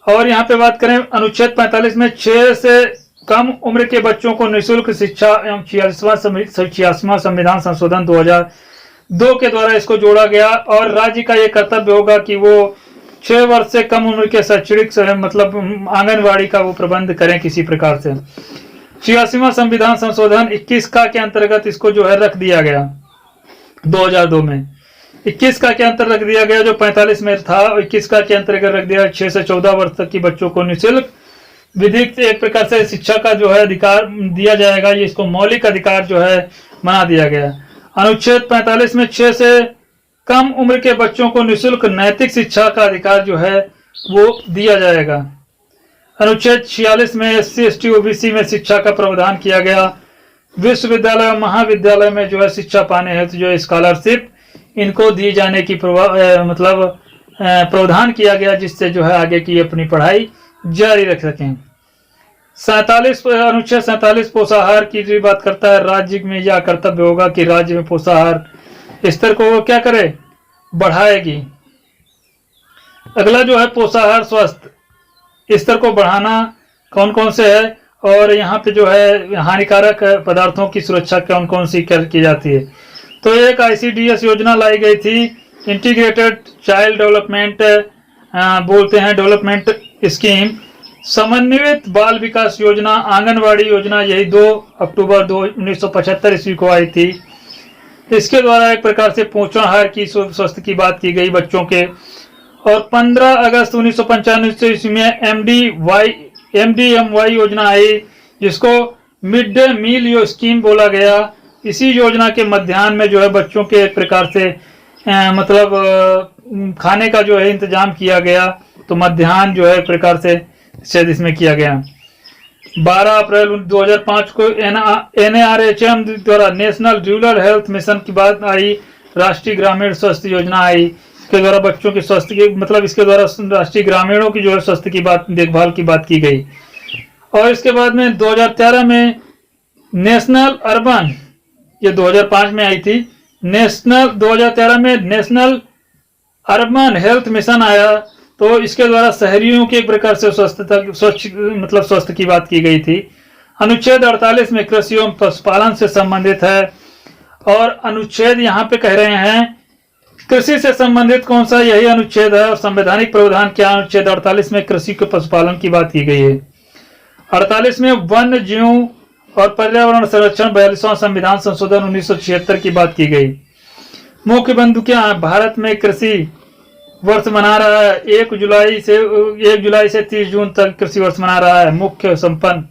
और यहाँ पे बात करें अनुच्छेद 45 में 6 से कम उम्र के बच्चों को निःशुल्क शिक्षा एवं 86वां संविधान संशोधन 2002 के द्वारा इसको जोड़ा गया। और राज्य का ये कर्तव्य होगा कि वो 6 वर्ष से कम उम्र के शैक्षणिक मतलब आंगनवाड़ी का वो प्रबंध करें किसी प्रकार से। 86वां संविधान संशोधन 21 का के अंतर्गत इसको जो है रख दिया गया 2002 में। 21 का के अंतर्गत रख दिया गया, जो 45 में था, 21 का के अंतर्गत रख दिया 6 से 14 वर्ष तक की बच्चों को निःशुल्क विधिक एक प्रकार से शिक्षा का जो है अधिकार दिया जाएगा। ये इसको मौलिक अधिकार जो है बना दिया गया। अनुच्छेद 45 में 6 से कम उम्र के बच्चों को निःशुल्क नैतिक शिक्षा का अधिकार जो है वो दिया जाएगा। अनुच्छेद 46 में SC ST OBC में शिक्षा का प्रावधान किया गया। विश्वविद्यालय और महाविद्यालय में जो है शिक्षा पाने हेतु जो स्कॉलरशिप इनको दी जाने की प्रावधान किया गया, जिससे जो है आगे की अपनी पढ़ाई जारी रख सकें। अनुच्छेद 47 पोषाहार की भी बात करता है। राज्य में यह कर्तव्य होगा कि राज्य में पोषाहार स्तर को वो क्या करे, बढ़ाएगी। अगला जो है पोषाहार स्वास्थ्य स्तर को बढ़ाना कौन कौन से है, और यहाँ पे जो है हानिकारक पदार्थों की सुरक्षा कौन कौन सी की जाती है। तो एक ICDS योजना लाई गई थी, इंटीग्रेटेड चाइल्ड डेवलपमेंट बोलते हैं, डेवलपमेंट स्कीम, समन्वित बाल विकास योजना, आंगनवाड़ी योजना, यही 2 अक्टूबर 1975 ईस्वी को आई थी। इसके द्वारा एक प्रकार से पोषाहार की स्वास्थ्य की बात की गई बच्चों के। और 15 अगस्त 1995 ईस्वी में MDMY योजना आई, जिसको मिड डे मील स्कीम बोला गया। इसी योजना के मध्याह्न में जो है बच्चों के एक प्रकार से खाने का जो है इंतजाम किया गया। तो मध्याह्न जो है एक प्रकार से शायद इसमें किया गया। 12 अप्रैल 2005 को NRHM द्वारा नेशनल रूरल हेल्थ मिशन की बात आई। राष्ट्रीय ग्रामीण स्वास्थ्य योजना आई, इसके द्वारा बच्चों के स्वास्थ्य की इसके द्वारा राष्ट्रीय ग्रामीणों की जो है स्वास्थ्य की बात, देखभाल की बात की गई। और इसके बाद में 2013 में नेशनल अर्बन, ये 2005 में आई थी, 2013 में नेशनल अर्बन हेल्थ मिशन आया। तो इसके द्वारा शहरियों के एक प्रकार से स्वास्थ्य की बात की गई थी। अनुच्छेद 48 में कृषि एवं पशुपालन से संबंधित है। और अनुच्छेद यहाँ पे कह रहे हैं कृषि से संबंधित कौन सा, यही अनुच्छेद है। और संवैधानिक प्रावधान क्या, अनुच्छेद 48 में कृषि के पशुपालन की बात की गई है। 48 में वन्य जीव और पर्यावरण संरक्षण, 42वां संविधान संशोधन 1976 की बात की गई। मुख्य बिंदु क्या है, भारत में कृषि वर्ष मना रहा है 1 जुलाई से 30 जून तक कृषि वर्ष मना रहा है। मुख्य संपन्न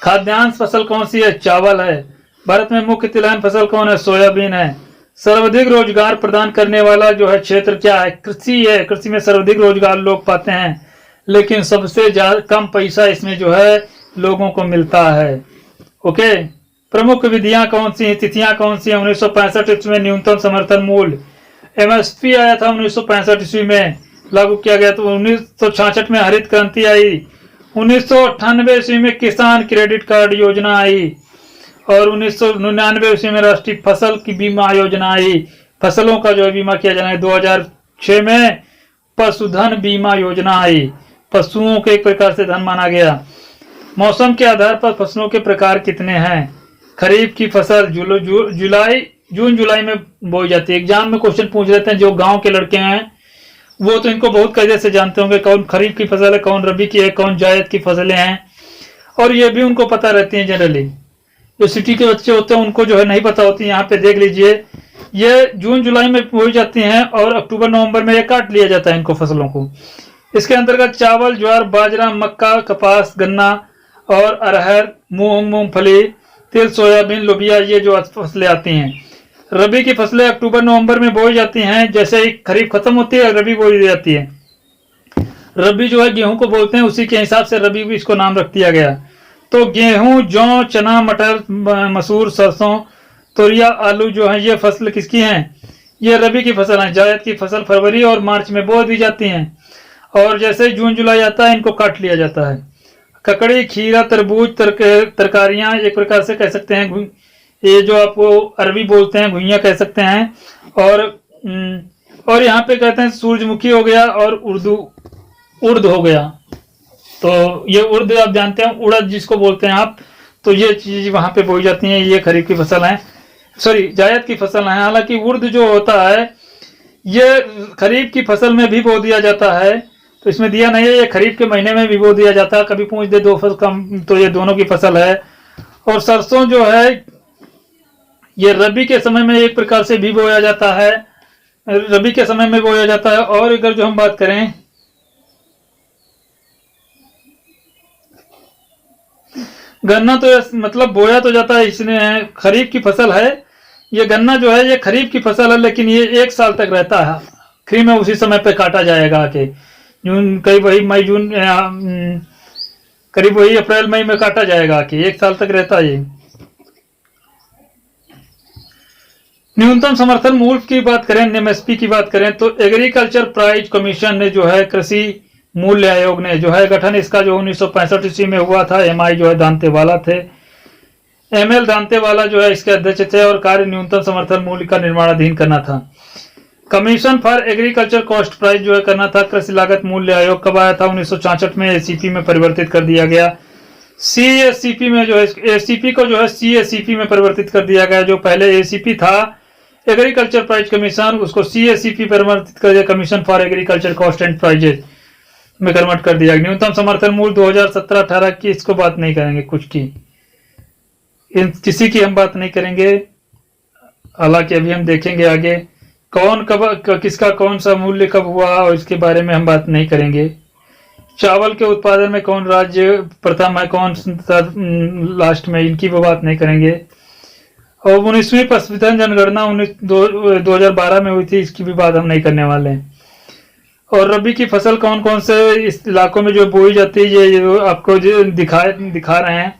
खाद्यान्न फसल कौन सी है, चावल है। भारत में मुख्य तिलहन फसल कौन है, सोयाबीन है। सर्वाधिक रोजगार प्रदान करने वाला जो है क्षेत्र क्या है, कृषि है। कृषि में सर्वाधिक रोजगार लोग पाते हैं, लेकिन सबसे ज्यादा कम पैसा इसमें जो है लोगों को मिलता है। ओके, प्रमुख विधियां कौन सी हैं, तिथियां कौन सी हैं। 1965 ईस्वी में न्यूनतम समर्थन मूल्य MSP आया था, 1965 ईस्वी में लागू किया गया। तो 1966 में हरित क्रांति आई। 1998 ईस्वी में किसान क्रेडिट कार्ड योजना आई। और 1999 ईस्वी में राष्ट्रीय फसल की बीमा योजना आई, फसलों का जो है बीमा किया जाना है। 2006 में पशुधन बीमा योजना आई, पशुओं के एक प्रकार से धन माना गया। मौसम के आधार पर फसलों के प्रकार कितने हैं। खरीफ की फसल जून जुलाई में बोई जाती है। एग्जाम में क्वेश्चन पूछ लेते हैं, जो गांव के लड़के हैं वो तो इनको बहुत कायदे से जानते होंगे, कौन खरीफ की फसल है, कौन रबी की है, कौन जायद की फसलें हैं। और ये भी उनको पता रहती हैं। जनरली जो सिटी के बच्चे होते हैं उनको जो है नहीं पता होती। यहाँ पे देख लीजिए, ये जून जुलाई में बोई जाती हैं और अक्टूबर नवंबर में ये काट लिया जाता है इनको फसलों को। इसके अंतर्गत चावल, ज्वार, बाजरा, मक्का, कपास, गन्ना और अरहर, मूंगफली, तिल, सोयाबीन, लोबिया, ये जो फसलें आती हैं। रबी की फसलें अक्टूबर नवंबर में बोई जाती हैं। जैसे ही खरीफ खत्म होती है रबी बोई जाती है। रबी जो है गेहूं को बोलते हैं, उसी के हिसाब से रबी भी इसको नाम रख दिया गया। तो गेहूं, जौ, चना, मटर, मसूर, सरसों, तोरिया, आलू जो है ये फसल किसकी हैं? ये रबी की फसल है। जायद की फसल फरवरी और मार्च में बो दी जाती हैं और जैसे ही जून जुलाई आता है इनको काट लिया जाता है। ककड़ी, खीरा, तरबूज, तरकारियां एक प्रकार से कह सकते हैं, ये जो आपको अरबी बोलते हैं घुइयां कह सकते हैं। और यहाँ पे कहते हैं सूरजमुखी हो गया और उर्द हो गया। तो ये उर्द आप जानते हैं, उड़द जिसको बोलते हैं आप। तो ये चीज वहां पे बोई जाती है। ये खरीफ की फसल है, सॉरी जायद की फसल है। हालांकि उर्द जो होता है ये खरीफ की फसल में भी बो दिया जाता है, तो इसमें दिया नहीं है, ये खरीफ के महीने में भी बो दिया जाता है। कभी पूछ दे दो फसल कम, तो ये दोनों की फसल है। और सरसों जो है ये रबी के समय में एक प्रकार से भी बोया जाता है, रबी के समय में बोया जाता है। और अगर जो हम बात करें गन्ना, तो मतलब बोया तो जाता है, इसने खरीफ की फसल है। ये गन्ना जो है ये खरीफ की फसल है, लेकिन ये 1 साल तक रहता है। खरीफ में उसी समय पे काटा जाएगा आके, जून करीब वही मई जून करीब वही अप्रैल मई में काटा जाएगा आके, 1 साल तक रहता है ये। न्यूनतम समर्थन मूल्य की बात करें, एमएसपी की बात करें, तो एग्रीकल्चर प्राइस कमीशन ने जो है, कृषि मूल्य आयोग ने जो है गठन इसका जो 1965 ईस्वी में हुआ था। एमआई जो है दांतेवाला थे, एमएल दांतेवाला जो है इसके अध्यक्ष थे और कार्य न्यूनतम समर्थन मूल्य का निर्माणाधीन करना था। Commission for agriculture cost price जो है करना था। कृषि लागत मूल्य आयोग कब आया था? 1966 में एसीपी में परिवर्तित कर दिया गया। सीएससीपी में जो है, एसीपी को जो है सीएससीपी में परिवर्तित कर दिया गया। जो पहले एसीपी था एग्रीकल्चर प्राइस कमीशन, उसको सीएससीपी परिवर्तित कर दिया, commission for agriculture cost and prices में कन्वर्ट कर दिया। न्यूनतम समर्थन मूल्य 2017-18 की इसको बात नहीं करेंगे, कुछ की किसी की हम बात नहीं करेंगे। हालांकि अभी हम देखेंगे आगे कौन कब किसका कौन सा मूल्य कब हुआ और इसके बारे में हम बात नहीं करेंगे। चावल के उत्पादन में कौन राज्य प्रथम है, कौन लास्ट में, इनकी वो बात नहीं करेंगे। और 19वीं पशुधन जनगणना 2012 में हुई थी, इसकी भी बात हम नहीं करने वाले हैं। और रबी की फसल कौन कौन से इस इलाकों में जो बोई जाती है ये आपको जो दिखा रहे हैं,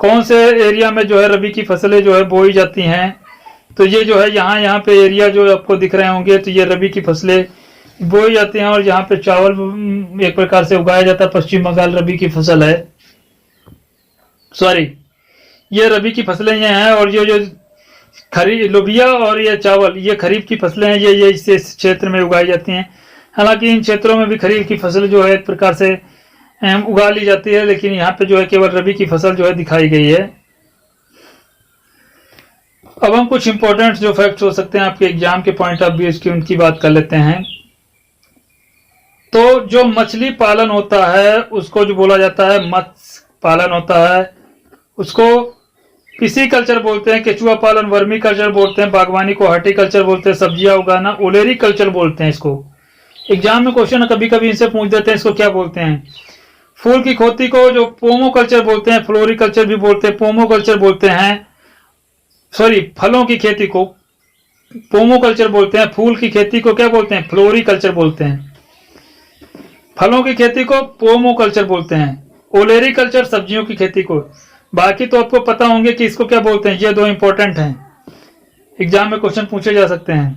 कौन से एरिया में जो है रबी की फसलें जो है बोई जाती हैं। तो ये जो है यहाँ पे एरिया जो आपको दिख रहे होंगे, तो ये रबी की फसलें बोई जाती हैं। और यहाँ पे चावल एक प्रकार से उगाया जाता है, पश्चिम बंगाल रबी की फसल है, सॉरी ये रबी की फसलें ये हैं। और ये जो लोबिया और ये चावल ये खरीफ की फसलें हैं, ये इस क्षेत्र में उगाई जाती हैं। हालांकि इन क्षेत्रों में भी खरीफ की फसल जो है एक प्रकार से उगा ली जाती है, लेकिन यहाँ पे जो है केवल रबी की फसल जो है दिखाई गई है। अब हम कुछ इंपॉर्टेंट जो फैक्ट्स हो सकते हैं आपके एग्जाम के पॉइंट ऑफ व्यू की, उनकी बात कर लेते हैं। तो जो मछली पालन होता है उसको जो बोला जाता है मत्स्य पालन होता है, उसको पिसीकल्चर बोलते हैं। केचुआ पालन वर्मी कल्चर बोलते हैं। बागवानी को हॉर्टिकल्चर बोलते हैं। सब्जियां उगाना ओलेरी कल्चर बोलते हैं। इसको एग्जाम में क्वेश्चन कभी कभी इनसे पूछ देते हैं, इसको क्या बोलते हैं। फूल की खेती को जो पोमो कल्चर बोलते हैं, फ्लोरिकल्चर भी बोलते हैं, पोमो कल्चर बोलते हैं। सॉरी, फलों की खेती को पोमो कल्चर बोलते हैं, फूल की खेती को क्या बोलते हैं? फ्लोरिकल्चर बोलते हैं। फलों की खेती को पोमो कल्चर बोलते हैं। ओलेरी कल्चर सब्जियों की खेती को। बाकी तो आपको पता होंगे कि इसको क्या बोलते हैं। ये दो इंपॉर्टेंट हैं, एग्जाम में क्वेश्चन पूछे जा सकते हैं।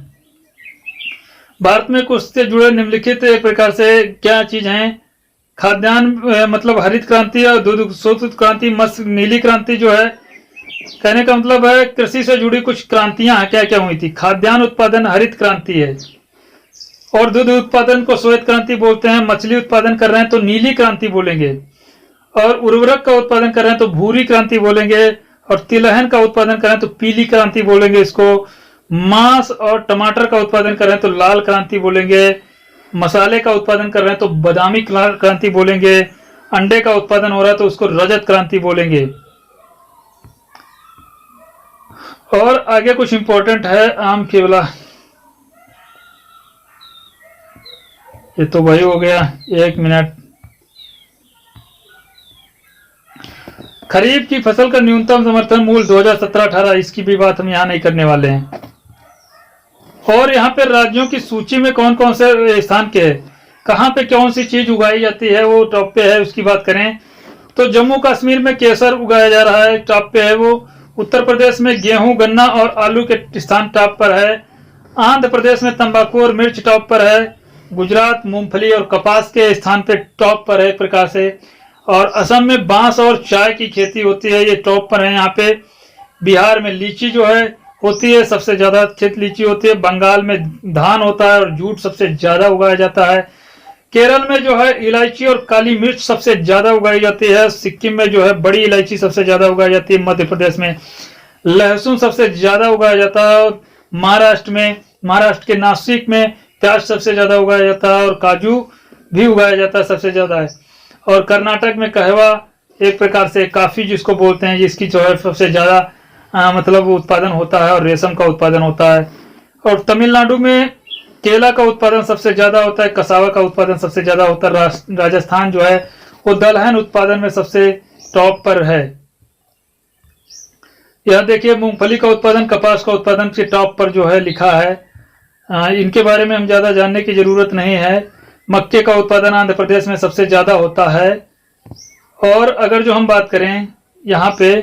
भारत में कुछ से जुड़े निम्नलिखित एक प्रकार से क्या चीज हैं? खाद्यान्न मतलब हरित क्रांति और दूध शोध क्रांति, मत्स्य नीली क्रांति जो है, कहने का मतलब है कृषि से जुड़ी कुछ क्रांतियां क्या क्या हुई थी। खाद्यान्न उत्पादन हरित क्रांति है, और दूध उत्पादन को श्वेत क्रांति बोलते हैं। मछली उत्पादन कर रहे हैं तो नीली क्रांति बोलेंगे, और उर्वरक का उत्पादन कर रहे हैं तो भूरी क्रांति बोलेंगे, और तिलहन का उत्पादन कर रहे हैं तो पीली क्रांति बोलेंगे इसको। मांस और टमाटर का उत्पादन कर रहे हैं तो लाल क्रांति बोलेंगे। मसाले का उत्पादन कर रहे हैं तो बादामी क्रांति बोलेंगे। अंडे का उत्पादन हो रहा है तो उसको रजत क्रांति बोलेंगे। और आगे कुछ इंपॉर्टेंट है आम केवला, ये तो वही हो गया। 1 मिनट। खरीफ की फसल का न्यूनतम समर्थन मूल्य 2017-18, इसकी भी बात हम यहाँ नहीं करने वाले हैं। और यहाँ पे राज्यों की सूची में कौन कौन से स्थान के है, कहाँ पे कौन सी चीज उगाई जाती है, वो टॉप पे है। उसकी बात करें तो जम्मू कश्मीर में केसर उगाया जा रहा है, टॉप पे है वो। उत्तर प्रदेश में गेहूं, गन्ना और आलू के स्थान टॉप पर है। आंध्र प्रदेश में तंबाकू और मिर्च टॉप पर है। गुजरात मूंगफली और कपास के स्थान पे टॉप पर है एक प्रकार से। और असम में बांस और चाय की खेती होती है, ये टॉप पर है यहाँ पे। बिहार में लीची जो है होती है, सबसे ज्यादा खेत लीची होती है। बंगाल में धान होता है और जूट सबसे ज्यादा उगाया जाता है। केरल में जो है इलायची और काली मिर्च सबसे ज्यादा उगाई जाती है। सिक्किम में जो है बड़ी इलायची सबसे ज्यादा उगाई जाती है। मध्य प्रदेश में लहसुन सबसे ज्यादा उगाया जाता है। और महाराष्ट्र के नासिक में प्याज सबसे ज्यादा उगाया जाता है और काजू भी उगाया जाता है सबसे ज्यादा है। और कर्नाटक में कहवा एक प्रकार से काफी जिसको बोलते हैं, जिसकी जो है सबसे ज्यादा मतलब उत्पादन होता है और रेशम का उत्पादन होता है। और तमिलनाडु में केला का उत्पादन सबसे ज्यादा होता है, कसावा का उत्पादन सबसे ज्यादा होता है। राजस्थान जो है वो दलहन उत्पादन में सबसे टॉप पर है। यह देखिए मूंगफली का उत्पादन, कपास का उत्पादन के टॉप पर जो है लिखा है। इनके बारे में हम ज्यादा जानने की जरूरत नहीं है। मक्के का उत्पादन आंध्र प्रदेश में सबसे ज्यादा होता है। और अगर जो हम बात करें यहाँ पे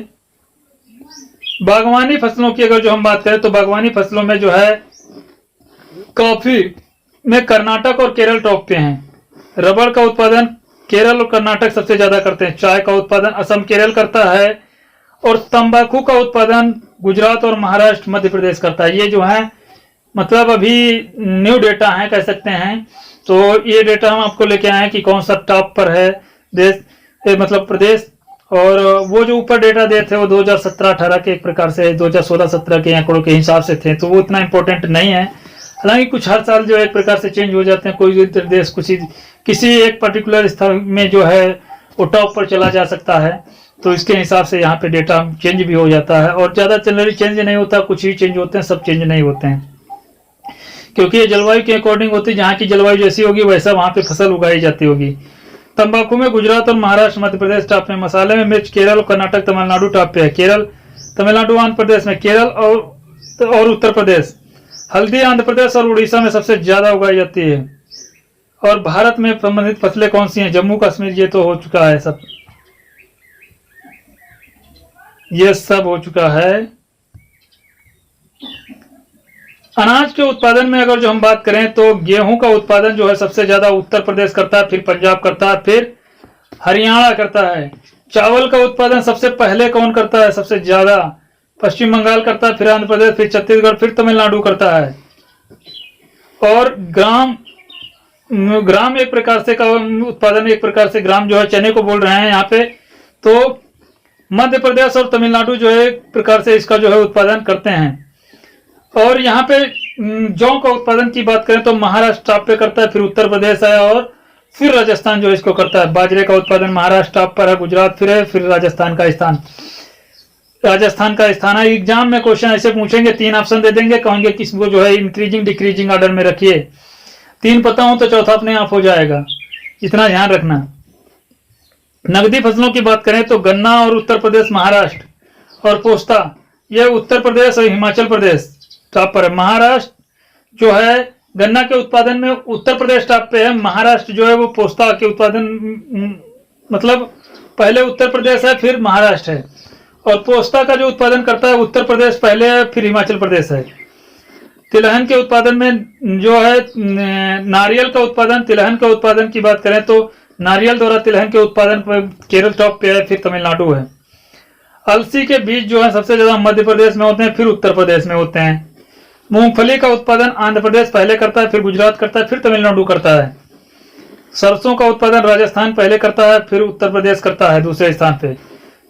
बागवानी फसलों की, अगर जो हम बात करें तो बागवानी फसलों में जो है कॉफी में कर्नाटक और केरल टॉप पे हैं। रबड़ का उत्पादन केरल और कर्नाटक सबसे ज्यादा करते हैं। चाय का उत्पादन असम केरल करता है। और तंबाकू का उत्पादन गुजरात और महाराष्ट्र मध्य प्रदेश करता है। ये जो है मतलब अभी न्यू डेटा है कह सकते हैं। तो ये डेटा हम आपको लेके आए हैं कि कौन सा टॉप पर है देश, मतलब प्रदेश। और वो जो ऊपर डेटा दिए थे वो 2017-18 के एक प्रकार से 2016-17 के आंकड़ों के हिसाब से थे, तो वो इतना इंपॉर्टेंट नहीं है। हालांकि कुछ हर साल जो एक प्रकार से चेंज हो जाते हैं। कोई देश किसी एक पर्टिकुलर स्थान में जो है वो टॉप पर चला जा सकता है, तो इसके हिसाब से यहाँ पे डेटा चेंज भी हो जाता है। और ज्यादा जनरली चेंज नहीं होता, कुछ ही चेंज होते हैं, सब चेंज नहीं होते हैं, क्योंकि ये जलवायु के अकॉर्डिंग होती है। जहाँ की जलवायु जैसी होगी वैसा वहां पे फसल उगाई जाती होगी। तंबाकू में गुजरात और महाराष्ट्र मध्य प्रदेश टॉप में। मसाले में मिर्च केरल, कर्नाटक, तमिलनाडु टॉप पे है। केरल, तमिलनाडु आंध्र प्रदेश में, केरल और उत्तर प्रदेश। हल्दी आंध्र प्रदेश और उड़ीसा में सबसे ज्यादा उगाई जाती है। और भारत में संबंधित फसलें कौन सी हैं? जम्मू कश्मीर, ये तो हो चुका है सब, ये सब हो चुका है। अनाज के उत्पादन में अगर जो हम बात करें तो गेहूं का उत्पादन जो है सबसे ज्यादा उत्तर प्रदेश करता है, फिर पंजाब करता है, फिर हरियाणा करता है। चावल का उत्पादन सबसे पहले कौन करता है? सबसे ज्यादा पश्चिम बंगाल करता है, फिर आंध्र प्रदेश, फिर छत्तीसगढ़, फिर तमिलनाडु करता है। और ग्राम एक प्रकार से का उत्पादन, एक प्रकार से ग्राम जो है चने को बोल रहे हैं यहाँ पे, तो मध्य प्रदेश और तमिलनाडु जो है एक प्रकार से इसका जो है उत्पादन करते हैं। और यहाँ पे जौ का उत्पादन की बात करें तो महाराष्ट्र टॉप पे करता है, फिर उत्तर प्रदेश है और फिर राजस्थान जो इसको करता है। बाजरे का उत्पादन महाराष्ट्र टॉप पर है, गुजरात फिर है, फिर राजस्थान का स्थान है। एग्जाम में क्वेश्चन ऐसे पूछेंगे, 3 ऑप्शन दे देंगे, कहेंगे किसको जो है इंक्रीजिंग डिक्रीजिंग ऑर्डर में रखिए। 3 पता हो तो चौथा अपने आप हो जाएगा, इतना ध्यान रखना। नगदी फसलों की बात करें तो गन्ना और उत्तर प्रदेश महाराष्ट्र, और पोस्ता ये उत्तर प्रदेश और हिमाचल प्रदेश टॉप पर है। महाराष्ट्र जो है गन्ना के उत्पादन में उत्तर प्रदेश टॉप पे है। महाराष्ट्र जो है वो पोस्ता के उत्पादन, मतलब पहले उत्तर प्रदेश है फिर महाराष्ट्र है। और पोस्ता का जो उत्पादन करता है उत्तर प्रदेश पहले है, फिर हिमाचल प्रदेश है। तिलहन के उत्पादन में जो है नारियल का उत्पादन, तिलहन का उत्पादन की बात करें तो नारियल द्वारा तिलहन के उत्पादन पर केरल टॉप पे है, फिर तमिलनाडु है। अलसी के बीज जो है सबसे ज्यादा मध्य प्रदेश में होते हैं, फिर उत्तर प्रदेश में होते हैं। मूंगफली का उत्पादन आंध्र प्रदेश पहले करता है, फिर गुजरात करता है, फिर तमिलनाडु करता है। सरसों का उत्पादन राजस्थान पहले करता है, फिर उत्तर प्रदेश करता है दूसरे स्थान पे।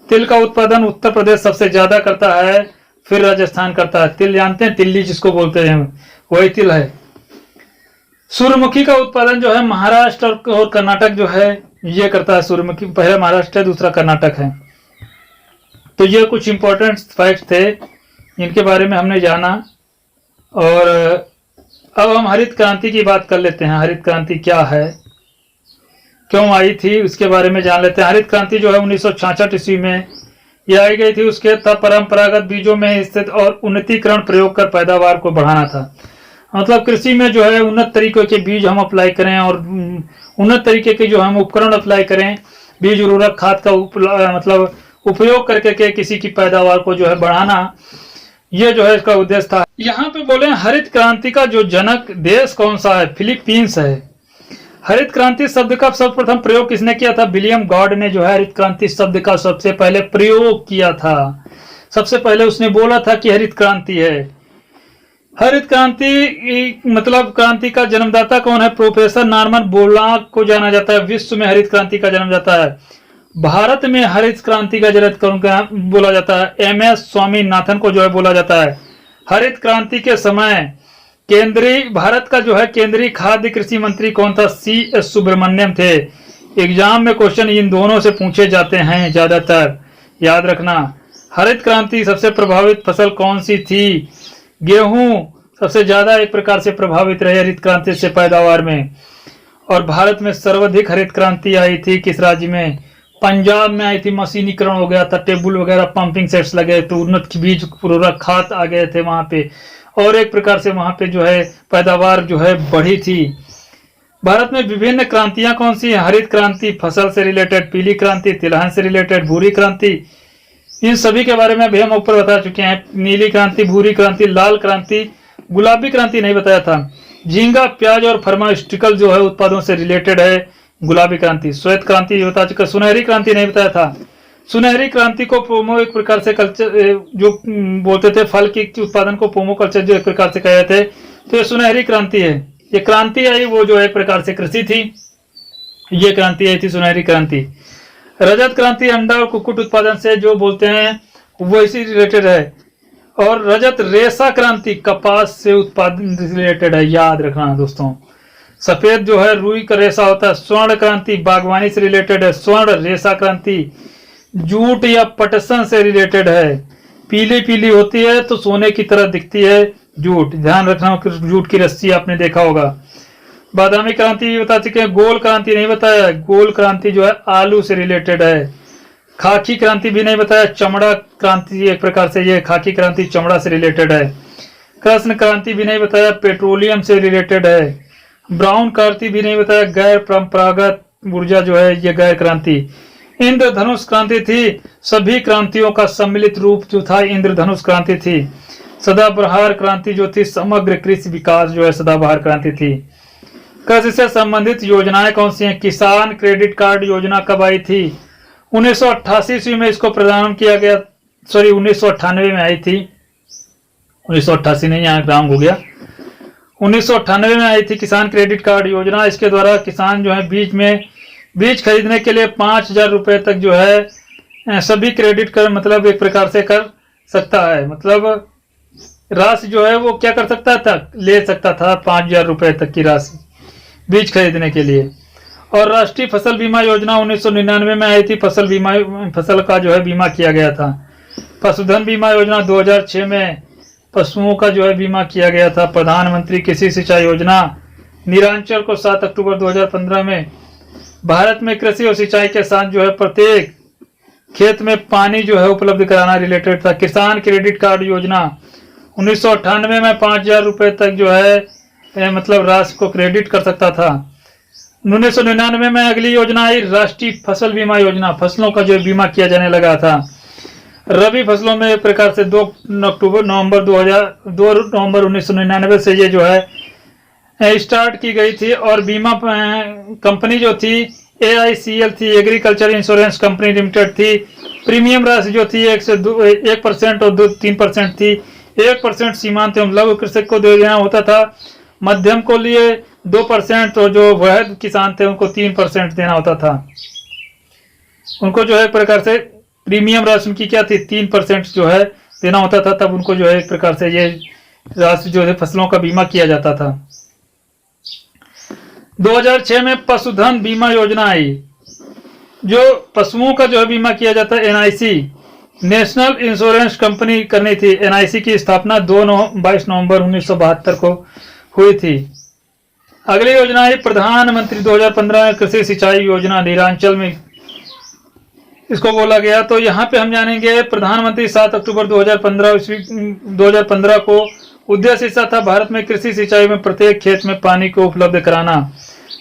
तिल का उत्पादन उत्तर प्रदेश सबसे ज्यादा करता है, फिर राजस्थान करता है। तिल जानते हैं, तिल्ली जिसको बोलते हैं वही तिल है। सूर्यमुखी का उत्पादन जो है महाराष्ट्र और कर्नाटक जो है ये करता है। सूर्यमुखी पहले महाराष्ट्र है, दूसरा कर्नाटक है। तो ये कुछ इंपॉर्टेंट फैक्ट थे इनके बारे में हमने जाना। और अब हम हरित क्रांति की बात कर लेते हैं। हरित क्रांति क्या है, क्यों आई थी, उसके बारे में जान लेते हैं। हरित क्रांति जो है 1966 ईस्वी में यह आई गई थी। उसके तब परंपरागत बीजों में स्थित और उन्नतीकरण प्रयोग कर पैदावार को बढ़ाना था। मतलब कृषि में जो है उन्नत तरीके के बीज हम अप्लाई करें और उन्नत तरीके के जो हम उपकरण अप्लाई करें, बीज उर्वरक खाद का मतलब उपयोग करके के किसी की पैदावार को जो है बढ़ाना, ये जो है इसका उद्देश्य था। यहाँ पे बोले हरित क्रांति का जो जनक देश कौन सा है? फिलीपींस है। हरित क्रांति शब्द का सर्वप्रथम प्रयोग किसने किया था? विलियम गॉड ने जो है हरित क्रांति शब्द का सबसे पहले प्रयोग किया था। सबसे पहले उसने बोला था कि हरित क्रांति है। हरित क्रांति मतलब क्रांति का जन्मदाता कौन है? प्रोफेसर नॉर्मन बोरलॉग को जाना जाता है। विश्व में हरित क्रांति का जन्मदाता है। भारत में हरित क्रांति का जनक कौन बोला जाता है? MS स्वामीनाथन को जो है बोला जाता है। हरित क्रांति के समय भारत का जो है केंद्रीय खाद्य कृषि मंत्री कौन था? CS सुब्रमण्यम थे। एग्जाम में क्वेश्चन इन दोनों से पूछे जाते हैं ज्यादातर, याद रखना। हरित क्रांति सबसे प्रभावित फसल कौन सी थी? गेहूं सबसे ज्यादा एक प्रकार से प्रभावित रहे हरित क्रांति से पैदावार में। और भारत में सर्वाधिक हरित क्रांति आई थी किस राज्य में? पंजाब में आई थी। मशीनीकरण हो गया था, टेबल वगैरह पंपिंग सेट्स लगे तो उन्नत बीज उर्वरक खाद आ गए थे वहां पे, और एक प्रकार से वहां पे जो है पैदावार जो है बढ़ी थी। भारत में विभिन्न क्रांतियां कौन सी हैं? हरित क्रांति फसल से रिलेटेड, पीली क्रांति तिलहन से रिलेटेड, भूरी क्रांति, इन सभी के बारे में अभी हम ऊपर बता चुके हैं। नीली क्रांति, भूरी क्रांति, लाल क्रांति, गुलाबी क्रांति नहीं बताया था। झींगा, प्याज और फार्मास्यूटिकल जो है उत्पादों से रिलेटेड है गुलाबी क्रांति। श्वेत क्रांति बता चुका। सुनहरी क्रांति नहीं बताया था। सुनहरी क्रांति को पोमो एक प्रकार से कल्चर जो बोलते थे, फल के उत्पादन को पोमो कल्चर जो एक प्रकार से कहे थे, तो ये सुनहरी क्रांति है। ये क्रांति आई वो जो एक प्रकार से कृषि थी, ये क्रांति आई थी सुनहरी क्रांति। रजत क्रांति अंडा और कुक्कुट उत्पादन से जो बोलते हैं वो इसी रिलेटेड है। और रजत रेशा क्रांति कपास से उत्पादन रिलेटेड है, याद रखना दोस्तों। सफेद जो है रुई का रेशा होता है। स्वर्ण क्रांति बागवानी से रिलेटेड है। स्वर्ण रेशा क्रांति जूट या पटसन से रिलेटेड है। पीली पीली होती है तो सोने की तरह दिखती है जूट, ध्यान रखना। जूट की रस्सी आपने देखा होगा। बादामी क्रांति भी बता चुके हैं। गोल क्रांति नहीं बताया। गोल क्रांति जो है आलू से रिलेटेड है। खाकी क्रांति भी नहीं बताया। चमड़ा क्रांति एक प्रकार से ये खाकी क्रांति चमड़ा से रिलेटेड है। कृष्ण क्रांति भी नहीं बताया, पेट्रोलियम से रिलेटेड है। ब्राउन क्रांति भी नहीं बताया, गैर परंपरागत ऊर्जा जो है ये गैर क्रांति। इंद्रधनुष क्रांति थी। सभी क्रांतियों का सम्मिलित रूप जो था इंद्रधनुष क्रांति थी। सदाबहार क्रांति जो थी समग्र कृषि विकास जो है सदाबहार क्रांति थी। कृषि से संबंधित योजनाएं कौन सी हैं? किसान क्रेडिट कार्ड योजना कब आई थी? 1988 ईस्वी में इसको प्रारंभ किया गया, 1998 में आई थी। 1988 नहीं, यहाँ रॉन्ग हो गया। 1998 में आई थी किसान क्रेडिट कार्ड योजना। इसके द्वारा किसान जो है बीज खरीदने के लिए 5,000 रुपए तक जो है सभी क्रेडिट कर मतलब एक प्रकार से कर सकता है। मतलब राशि जो है वो क्या कर सकता था, ले सकता था 5,000 रुपए तक की राशि बीज खरीदने के लिए। और राष्ट्रीय फसल बीमा योजना 1999 में आई थी। फसल का जो है बीमा किया गया था। पशुधन बीमा योजना 2006 में पशुओं का जो है बीमा किया गया था। प्रधानमंत्री कृषि सिंचाई योजना निरांचल को 7 अक्टूबर 2015 में। भारत में कृषि और सिंचाई के साथ जो है प्रत्येक खेत में पानी जो है उपलब्ध कराना रिलेटेड था। किसान क्रेडिट कार्ड योजना 1998 में 5,000 रुपए तक जो है मतलब राशि को क्रेडिट कर सकता था। 1999 में अगली योजना आई राष्ट्रीय फसल बीमा योजना। फसलों का जो बीमा किया जाने लगा था। रबी फसलों में एक प्रकार से 2 नवंबर 1999 से ये जो है स्टार्ट की गई थी। और बीमा कंपनी जो थी AICL थी, एग्रीकल्चर इंश्योरेंस कंपनी लिमिटेड थी। प्रीमियम राशि जो थी 1% और 3% थी। 1% सीमांत एवं लघु कृषक को देना होता था। मध्यम को लिए 2% और जो वृहद किसान थे उनको 3% देना होता था। उनको जो है एक प्रकार से प्रीमियम राशि उनकी क्या थी, 3% जो है देना होता था। तब उनको जो है एक प्रकार से ये राशि जो है फसलों का बीमा किया जाता था। 2006 में पशुधन बीमा योजना आई। जो पशुओं का जो है बीमा किया जाता है NIC नेशनल इंश्योरेंस कंपनी करनी थी। NIC की स्थापना 22 नवंबर 1972 को हुई थी। अगली योजना है प्रधानमंत्री 2015 में कृषि सिंचाई योजना निरांचल में इसको बोला गया। तो यहाँ पे हम जानेंगे प्रधानमंत्री 7 अक्टूबर 2015 को उद्देश्य इसका था भारत में कृषि सिंचाई में प्रत्येक खेत में पानी को उपलब्ध कराना।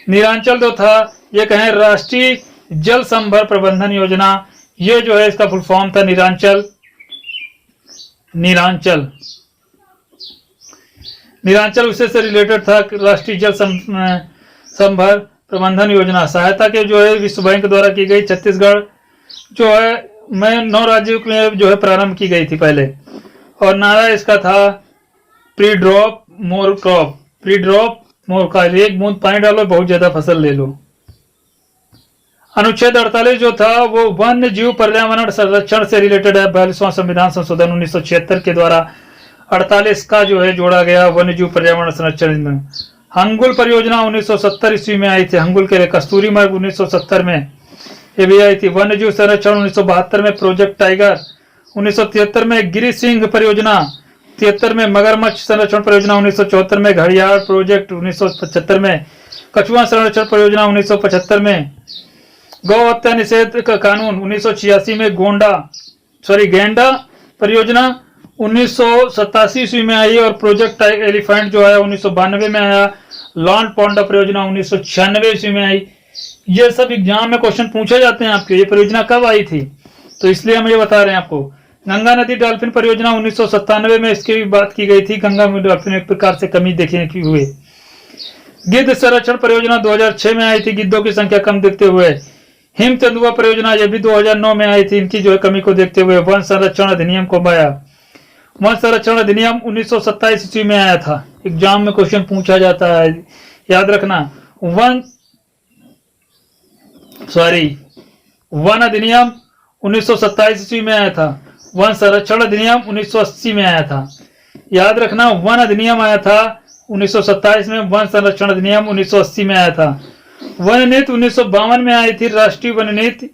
नीरांचल जो था ये कहें राष्ट्रीय जल संभर प्रबंधन योजना, ये जो है इसका फुल फॉर्म था नीरांचल। नीरांचल उससे से रिलेटेड था राष्ट्रीय जल संभर प्रबंधन योजना। सहायता के जो है विश्व बैंक द्वारा की गई, छत्तीसगढ़ जो है में 9 राज्यों में जो है प्रारंभ की गई थी पहले। और नारा इसका था pre drop more crop, pre drop more का, एक बूंद पानी डालो बहुत ज्यादा फसल ले लो। अनुच्छेद 48 जो था वो वन्य जीव पर्यावरण संरक्षण से रिलेटेड है। 42वां संविधान संशोधन 1976 के द्वारा 48 का जो है जोड़ा गया वन्य जीव पर्यावरण संरक्षण में। हंगुल परियोजना 1970 ईस्वी में आई थी, हंगुल के लिए। कस्तूरी मार्ग 1970 में ये भी आई थी। वन्य जीव संरक्षण 1972 में। प्रोजेक्ट टाइगर 1973 में। गिरी सिंह परियोजना 73 में। मगरमच्छ संरक्षण परियोजना 1974 में। घड़ियाल प्रोजेक्ट 1975 में। कछुआ संरक्षण परियोजना 1975 में। गौ हत्या निषेध का कानून 1986 में। गेंडा परियोजना 1987 ईस्वी में आई। और प्रोजेक्ट एलिफेंट जो आया 1992 में आया। लॉन्ड पॉन्डा परियोजना 1996 ईस्वी में आई। ये सब एग्जाम में क्वेश्चन पूछे जाते हैं आपके, ये परियोजना कब आई थी, तो इसलिए हम ये बता रहे हैं आपको। गंगा नदी डॉल्फिन परियोजना 1997 में इसकी बात की गई थी। गंगा में डॉल्फिन एक प्रकार से कमी देखने की हुई। गिद्ध संरक्षण परियोजना 2006 में आई थी, गिद्धों की संख्या कम देखते हुए। हिम तेंदुआ परियोजना ये भी 2009 में आई थी, इनकी जो है कमी को देखते हुए। वन संरक्षण अधिनियम को पाया। वन संरक्षण अधिनियम 1927 ईस्वी में आया था, एग्जाम में क्वेश्चन पूछा जाता है, याद रखना। वन अधिनियम 1927 ईस्वी में आया था। वन संरक्षण अधिनियम 1980 में आया था, याद रखना। वन अधिनियम आया था 1927 में, वन संरक्षण अधिनियम 1980 में आया था। वन नीति 1952 में आई थी। राष्ट्रीय वन नीति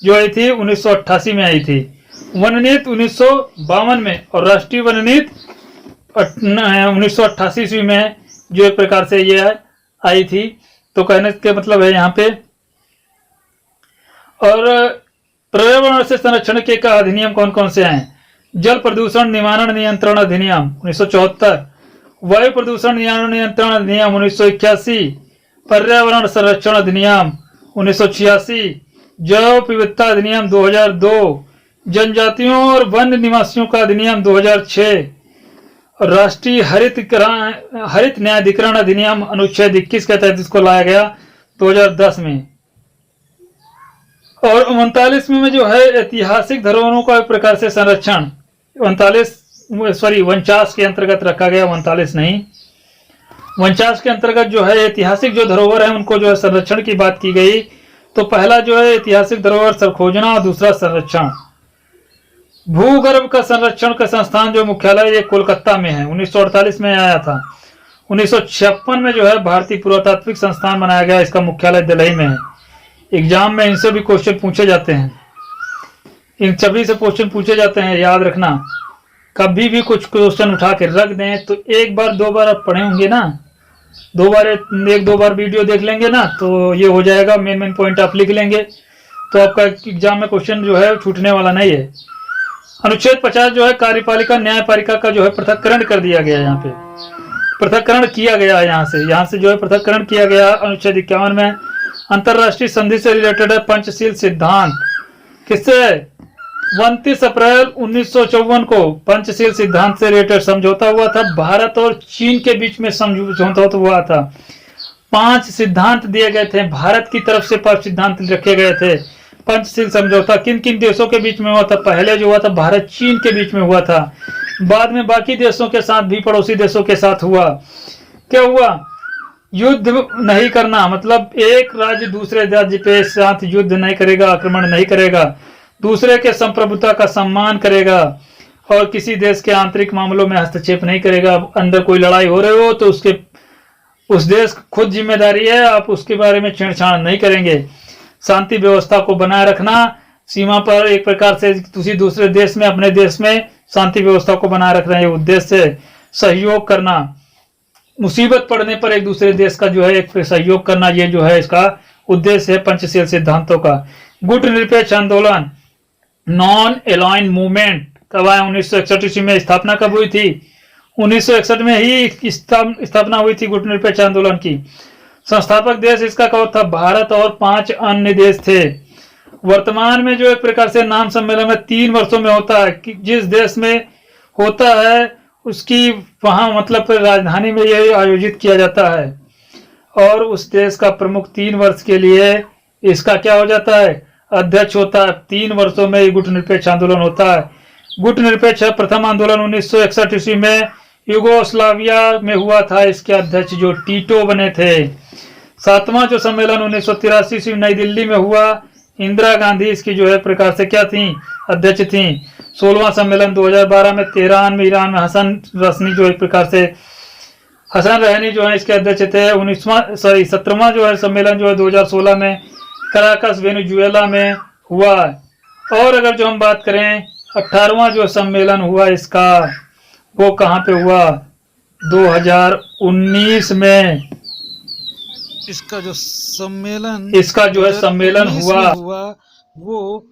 जो आई थी 1988 में आई थी। वन नीति 1952 में और राष्ट्रीय वन नीति 1988 ईस्वी में जो एक प्रकार से ये आई थी। तो कहने के मतलब है यहाँ पे। और पर्यावरण से संरक्षण के का अधिनियम कौन कौन से हैं? जल प्रदूषण निवारण नियंत्रण अधिनियम 1974, वायु प्रदूषण नियंत्रण अधिनियम 1981, पर्यावरण संरक्षण अधिनियम 1986, जैव विविधता अधिनियम 2002, जनजातियों और वन निवासियों का अधिनियम 2006, और राष्ट्रीय हरित न्यायाधिकरण अधिनियम अनुच्छेद 21 के तहत इसको लाया गया 2010 में। और 39 में जो है ऐतिहासिक धरोहरों का एक प्रकार से संरक्षण 49 के अंतर्गत रखा गया। 39 नहीं, 49 के अंतर्गत जो है ऐतिहासिक जो धरोहर है उनको जो है संरक्षण की बात की गई। तो पहला जो है ऐतिहासिक धरोहर खोजना और दूसरा संरक्षण। भूगर्भ का संरक्षण का संस्थान जो मुख्यालय ये कोलकाता में है, 1948 में आया था। 1956 में जो है भारतीय पुरातात्विक संस्थान बनाया गया, इसका मुख्यालय दिल्ली में है। एग्जाम में इनसे भी क्वेश्चन पूछे जाते हैं, इन सभी से क्वेश्चन पूछे जाते हैं, याद रखना। कभी भी कुछ क्वेश्चन उठा के रख दें तो एक बार दो बार आप पढ़े होंगे ना, एक दो बार वीडियो देख लेंगे ना, तो ये हो जाएगा। मेन पॉइंट आप लिख लेंगे तो आपका एग्जाम में क्वेश्चन जो है छूटने वाला नहीं है। अनुच्छेद 50 जो है कार्यपालिका न्यायपालिका का जो है पृथक्करण कर दिया गया, यहाँ पे पृथक्करण किया गया। यहाँ से जो है पृथक्करण किया गया। अनुच्छेद 51 में अंतरराष्ट्रीय संधि से रिलेटेड है पंचशील सिद्धांत। किससे? 29 अप्रैल 1954 को पंचशील सिद्धांत से रिलेटेड समझौता हुआ था। भारत और चीन के बीच में समझौता हुआ था। 5 सिद्धांत दिए गए थे, भारत की तरफ से 5 सिद्धांत रखे गए थे। पंचशील समझौता किन किन देशों के बीच में हुआ था? पहले जो हुआ था भारत चीन के बीच में हुआ था, बाद में बाकी देशों के साथ भी, पड़ोसी देशों के साथ हुआ। क्या हुआ? युद्ध नहीं करना, मतलब एक राज्य दूसरे राज्य पे साथ युद्ध नहीं करेगा, आक्रमण नहीं करेगा, दूसरे के संप्रभुता का सम्मान करेगा और किसी देश के आंतरिक मामलों में हस्तक्षेप नहीं करेगा। अंदर कोई लड़ाई हो रही हो तो उस देश खुद जिम्मेदारी है, आप उसके बारे में छेड़छाड़ नहीं करेंगे। शांति व्यवस्था को बनाए रखना, सीमा पर एक प्रकार से किसी दूसरे देश में, अपने देश में शांति व्यवस्था को बनाए रखना, ये उद्देश्य है। सहयोग करना, मुसीबत पड़ने पर एक दूसरे देश का जो है एक सहयोग करना, ये जो है इसका उद्देश्य है पंचशील सिद्धांतों का। गुट निरपेक्ष आंदोलन, नॉन अलाइन मूवमेंट कब आया? 1961 में। स्थापना कब हुई थी? 1961 में ही स्थापना हुई थी गुटनिरपेक्ष आंदोलन की। संस्थापक देश इसका कौन था? भारत और 5 अन्य देश थे। वर्तमान में जो एक प्रकार से नाम सम्मेलन में 3 वर्षों में होता है कि जिस देश में होता है उसकी वहां मतलब राजधानी में यह आयोजित किया जाता है और उस देश का प्रमुख 3 वर्ष के लिए इसका क्या हो जाता है? अध्यक्ष होता है। 3 वर्षों में गुटनिरपेक्ष आंदोलन होता है। गुटनिरपेक्ष प्रथम आंदोलन 1961 ईस्वी में युगोस्लाविया में हुआ था। इसके अध्यक्ष जो टीटो बने थे। 7वां जो सम्मेलन 1983 ईस्वी नई दिल्ली में हुआ, इंदिरा गांधी इसकी जो है प्रकार से क्या थी? अध्यक्ष थी। 16वां सम्मेलन 2012 में तेहरान में ईरान में हसन रसनी जो एक प्रकार से हसन रहनी जो है इसके अध्यक्ष थे। 17वां जो है सम्मेलन जो है 2016 में कराकस वेनेजुएला में हुआ। और अगर जो हम बात करें 18वां जो सम्मेलन हुआ इसका वो कहाँ पे हुआ? 2019 में इसका जो सम्मेलन हुआ वो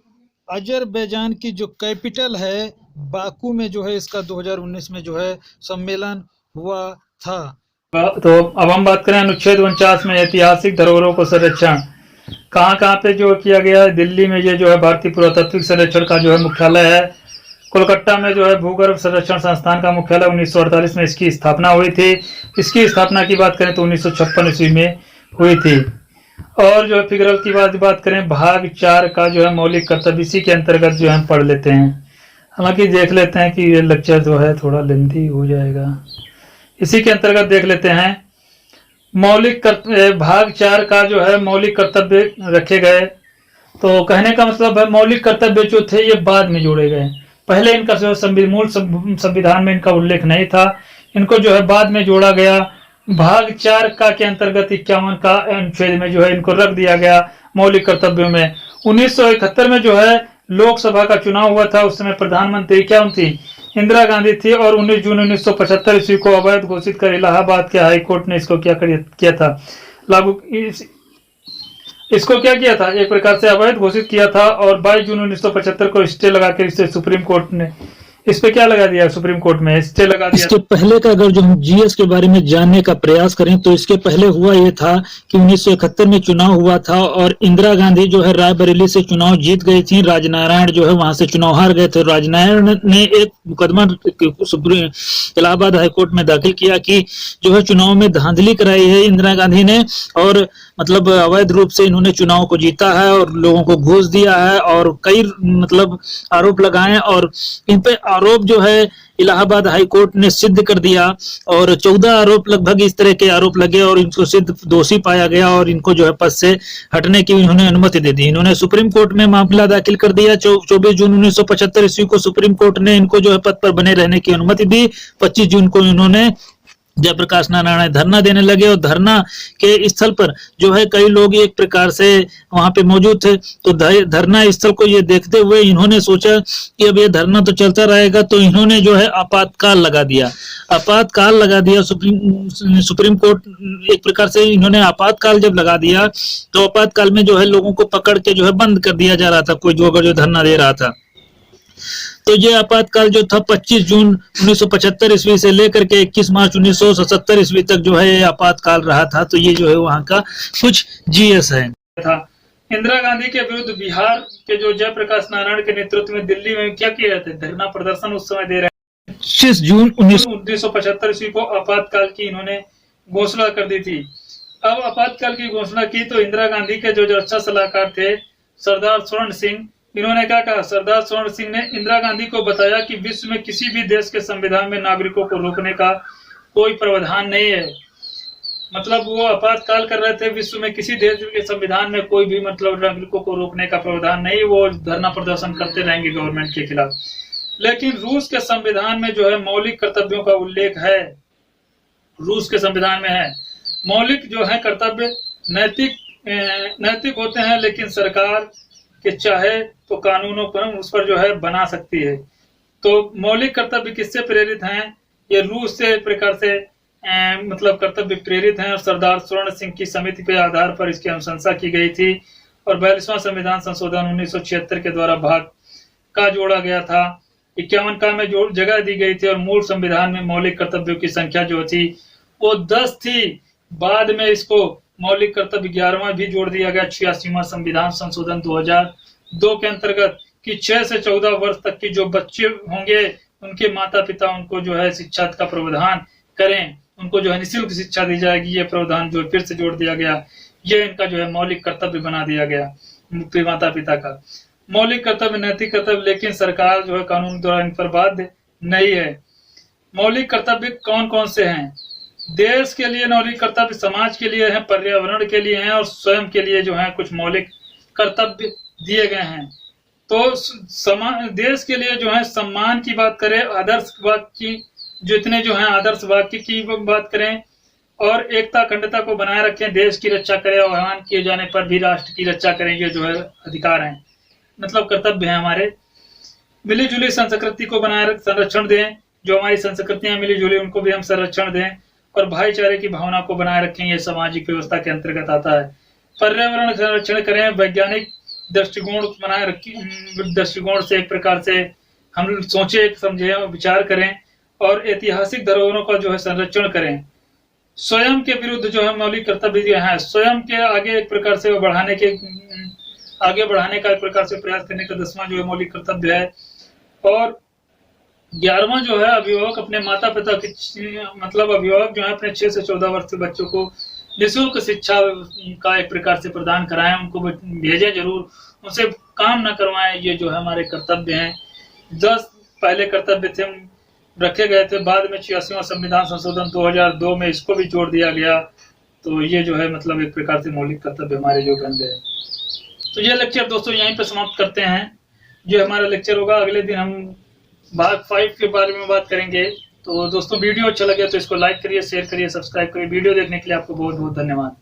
अजरबैजान की जो कैपिटल है बाकू में जो है इसका 2019 में जो है सम्मेलन हुआ था। तो अब हम बात करें अनुच्छेद 49 में ऐतिहासिक धरोहरों को संरक्षण कहाँ पे जो किया गया है? दिल्ली में ये जो है भारतीय पुरातात्विक सर्वेक्षण का जो है मुख्यालय है। कोलकाता में जो है भूगर्भ संरक्षण संस्थान का मुख्यालय 1948 में इसकी स्थापना हुई थी। इसकी स्थापना की बात करें तो 1956 ईस्वी में हुई थी। और जो है फिगरल की बात करें भाग 4 का जो है मौलिक कर्तव्य इसी के अंतर्गत जो है पढ़ लेते हैं। हालांकि देख लेते हैं कि ये लेक्चर जो है थोड़ा लेंथी हो जाएगा। इसी के अंतर्गत देख लेते हैं भाग 4 का जो है मौलिक कर्तव्य रखे गए। तो कहने का मतलब है मौलिक कर्तव्य जो थे ये बाद में जोड़े गए। पहले इनका जो मूल संविधान में इनका उल्लेख नहीं था, इनको जो है बाद में जोड़ा गया। भाग 4 का के अंतर्गत 51 का अनुच्छेद में जो है इनको रख दिया गया मौलिक कर्तव्यों में। 1971 में जो है लोकसभा का चुनाव हुआ था। उस समय प्रधानमंत्री क्या थी? इंदिरा गांधी थी। और 19 जून 1975 ईस्वी को अवैध घोषित कर इलाहाबाद के हाई कोर्ट ने इसको क्या किया था? लागू इसको क्या किया था? एक प्रकार से अवैध घोषित किया था। और 22 जून 1975 को स्टे लगा के इसे सुप्रीम कोर्ट ने इस पे क्या लगा दिया? सुप्रीम कोर्ट में स्टे लगा दिया। इसके पहले का अगर जो हम जीएस के बारे में जानने का प्रयास करें तो इसके पहले हुआ ये था कि 1971 में चुनाव हुआ था और इंदिरा गांधी जो है रायबरेली से चुनाव जीत गई थी। राजनारायण जो है वहां से चुनाव हार गए थे। राजनारायण ने एक मुकदमा सुप्रीम इलाहाबाद हाईकोर्ट में दाखिल किया कि जो है चुनाव में धांधली कराई है इंदिरा गांधी ने और मतलब अवैध रूप से इन्होंने चुनाव को जीता है और लोगों को घूस दिया है और कई मतलब आरोप लगाए और इन पे आरोप जो है इलाहाबाद हाई कोर्ट ने सिद्ध कर दिया और 14 आरोप लगभग इस तरह के आरोप लगे और इनको सिद्ध दोषी पाया गया और इनको जो है पद से हटने की इन्होंने अनुमति दे दी। इन्होंने सुप्रीम कोर्ट में मामला दाखिल कर दिया। 24 जून 1975 ईस्वी को सुप्रीम कोर्ट ने इनको जो है पद पर बने रहने की अनुमति दी। 25 जून को इन्होंने जयप्रकाश नारायण धरना देने लगे और धरना के स्थल पर जो है कई लोग एक प्रकार से वहां पे मौजूद थे। तो धरना स्थल को ये देखते हुए इन्होंने सोचा कि अब ये धरना तो चलता रहेगा, तो इन्होंने जो है आपातकाल लगा दिया। आपातकाल लगा दिया सुप्रीम कोर्ट एक प्रकार से इन्होंने आपातकाल जब लगा दिया तो आपातकाल में जो है लोगों को पकड़ के जो है बंद कर दिया जा रहा था, कोई जो अगर जो धरना दे रहा था। तो ये आपातकाल जो था 25 जून 1975 ईस्वी से लेकर के 21 मार्च 1977 ईस्वी तक जो है आपातकाल रहा था। तो ये जो है वहाँ का कुछ जीएस है। इंदिरा गांधी के विरुद्ध बिहार के जो जयप्रकाश नारायण के नेतृत्व में दिल्ली में क्या किए थे? धरना प्रदर्शन उस समय दे रहे हैं। 25 जून 1975 ईस्वी को आपातकाल की इन्होंने घोषणा कर दी थी। अब आपातकाल की घोषणा की तो इंदिरा गांधी के जो रक्षा सलाहकार थे सरदार स्वर्ण सिंह, इन्होंने क्या कहा? सरदार स्वर्ण सिंह ने इंदिरा गांधी को बताया कि विश्व में किसी भी देश के संविधान में नागरिकों को रोकने का कोई प्रावधान नहीं है। मतलब वो आपातकाल कर रहे थे, विश्व में किसी देश के संविधान में कोई भी मतलब नागरिकों को रोकने का प्रावधान नहीं, वो धरना प्रदर्शन करते रहेंगे गवर्नमेंट के खिलाफ। लेकिन रूस के संविधान में जो है मौलिक कर्तव्यों का उल्लेख है। रूस के संविधान में है मौलिक जो है कर्तव्य नैतिक होते हैं, लेकिन सरकार के चाहे तो कानूनों पर उस पर जो है बना सकती है। तो मौलिक कर्तव्य किससे प्रेरित हैं? ये रूस से प्रकार से मतलब कर्तव्य प्रेरित हैं और सरदार स्वर्ण सिंह की समिति के आधार पर इसकी अनुशंसा की गई थी। और 42वां संविधान संशोधन 1976 के द्वारा भाग का जोड़ा गया था। 51 का में जो जगह दी गई थी और मूल संविधान में मौलिक कर्तव्यों की संख्या जो थी वो 10 थी। बाद में इसको मौलिक कर्तव्य 11वां भी जोड़ दिया गया 86वां संविधान संशोधन 2002 के अंतर्गत कि 6 से 14 वर्ष तक की जो बच्चे होंगे उनके माता पिता उनको जो है शिक्षा का प्रावधान करें, उनको जो है निःशुल्क शिक्षा दी जाएगी। ये प्रावधान जो फिर से जोड़ दिया गया, ये इनका जो है मौलिक कर्तव्य बना दिया गया माता पिता का। मौलिक कर्तव्य नैतिक कर्तव्य, लेकिन सरकार जो है कानून द्वारा इन पर बाध्य नहीं है। मौलिक कर्तव्य कौन कौन से हैं? देश के लिए मौलिक कर्तव्य, समाज के लिए है, पर्यावरण के लिए हैं और स्वयं के लिए जो है कुछ मौलिक कर्तव्य दिए गए हैं। तो देश के लिए जो है सम्मान की बात करें, आदर्श वाक्य की जितने जो है आदर्श वाक्य की बात करें और एकता अखंडता को बनाए रखें, देश की रक्षा करें और आह्वान किए जाने पर भी राष्ट्र की रक्षा करें, ये जो है अधिकार हैं, मतलब कर्तव्य है हमारे। मिली जुली संस्कृति को बनाए संरक्षण दें, जो हमारी संस्कृतियां मिली जुली उनको भी हम संरक्षण दें और भाईचारे की भावना को बनाए रखें, ये सामाजिक व्यवस्था के अंतर्गत आता है। पर्यावरण संरक्षण करें, वैज्ञानिक दृष्टिकोण बनाए रखें, दृष्टिकोण से एक प्रकार से हम सोचे समझे और विचार करें और ऐतिहासिक धरोहरों का जो है संरक्षण करें। स्वयं के विरुद्ध जो है मौलिक कर्तव्य जो है स्वयं के आगे एक प्रकार से आगे बढ़ाने का एक प्रकार से प्रयास करने का 10वां जो है मौलिक कर्तव्य है। और 11वां जो है अभिभावक अपने माता पिता की मतलब अभिभावक जो है अपने 6 से 14 वर्ष के बच्चों को निःशुल्क शिक्षा का एक प्रकार से प्रदान कराएं, उनको भेजें जरूर, उनसे काम न करवाएं, ये जो है हमारे कर्तव्य हैं। 10 पहले कर्तव्य थे रखे गए थे, बाद में 86वां संविधान संशोधन 2002 में इसको भी जोड़ दिया गया। तो ये जो है मतलब एक प्रकार से मौलिक कर्तव्य हमारे जो बन गए। तो ये लेक्चर दोस्तों यहीं पे समाप्त करते हैं। जो हमारा लेक्चर होगा अगले दिन हम भाग 5 के बारे में बात करेंगे। तो दोस्तों वीडियो अच्छा लगे तो इसको लाइक करिए, शेयर करिए, सब्सक्राइब करिए। वीडियो देखने के लिए आपको बहुत बहुत धन्यवाद।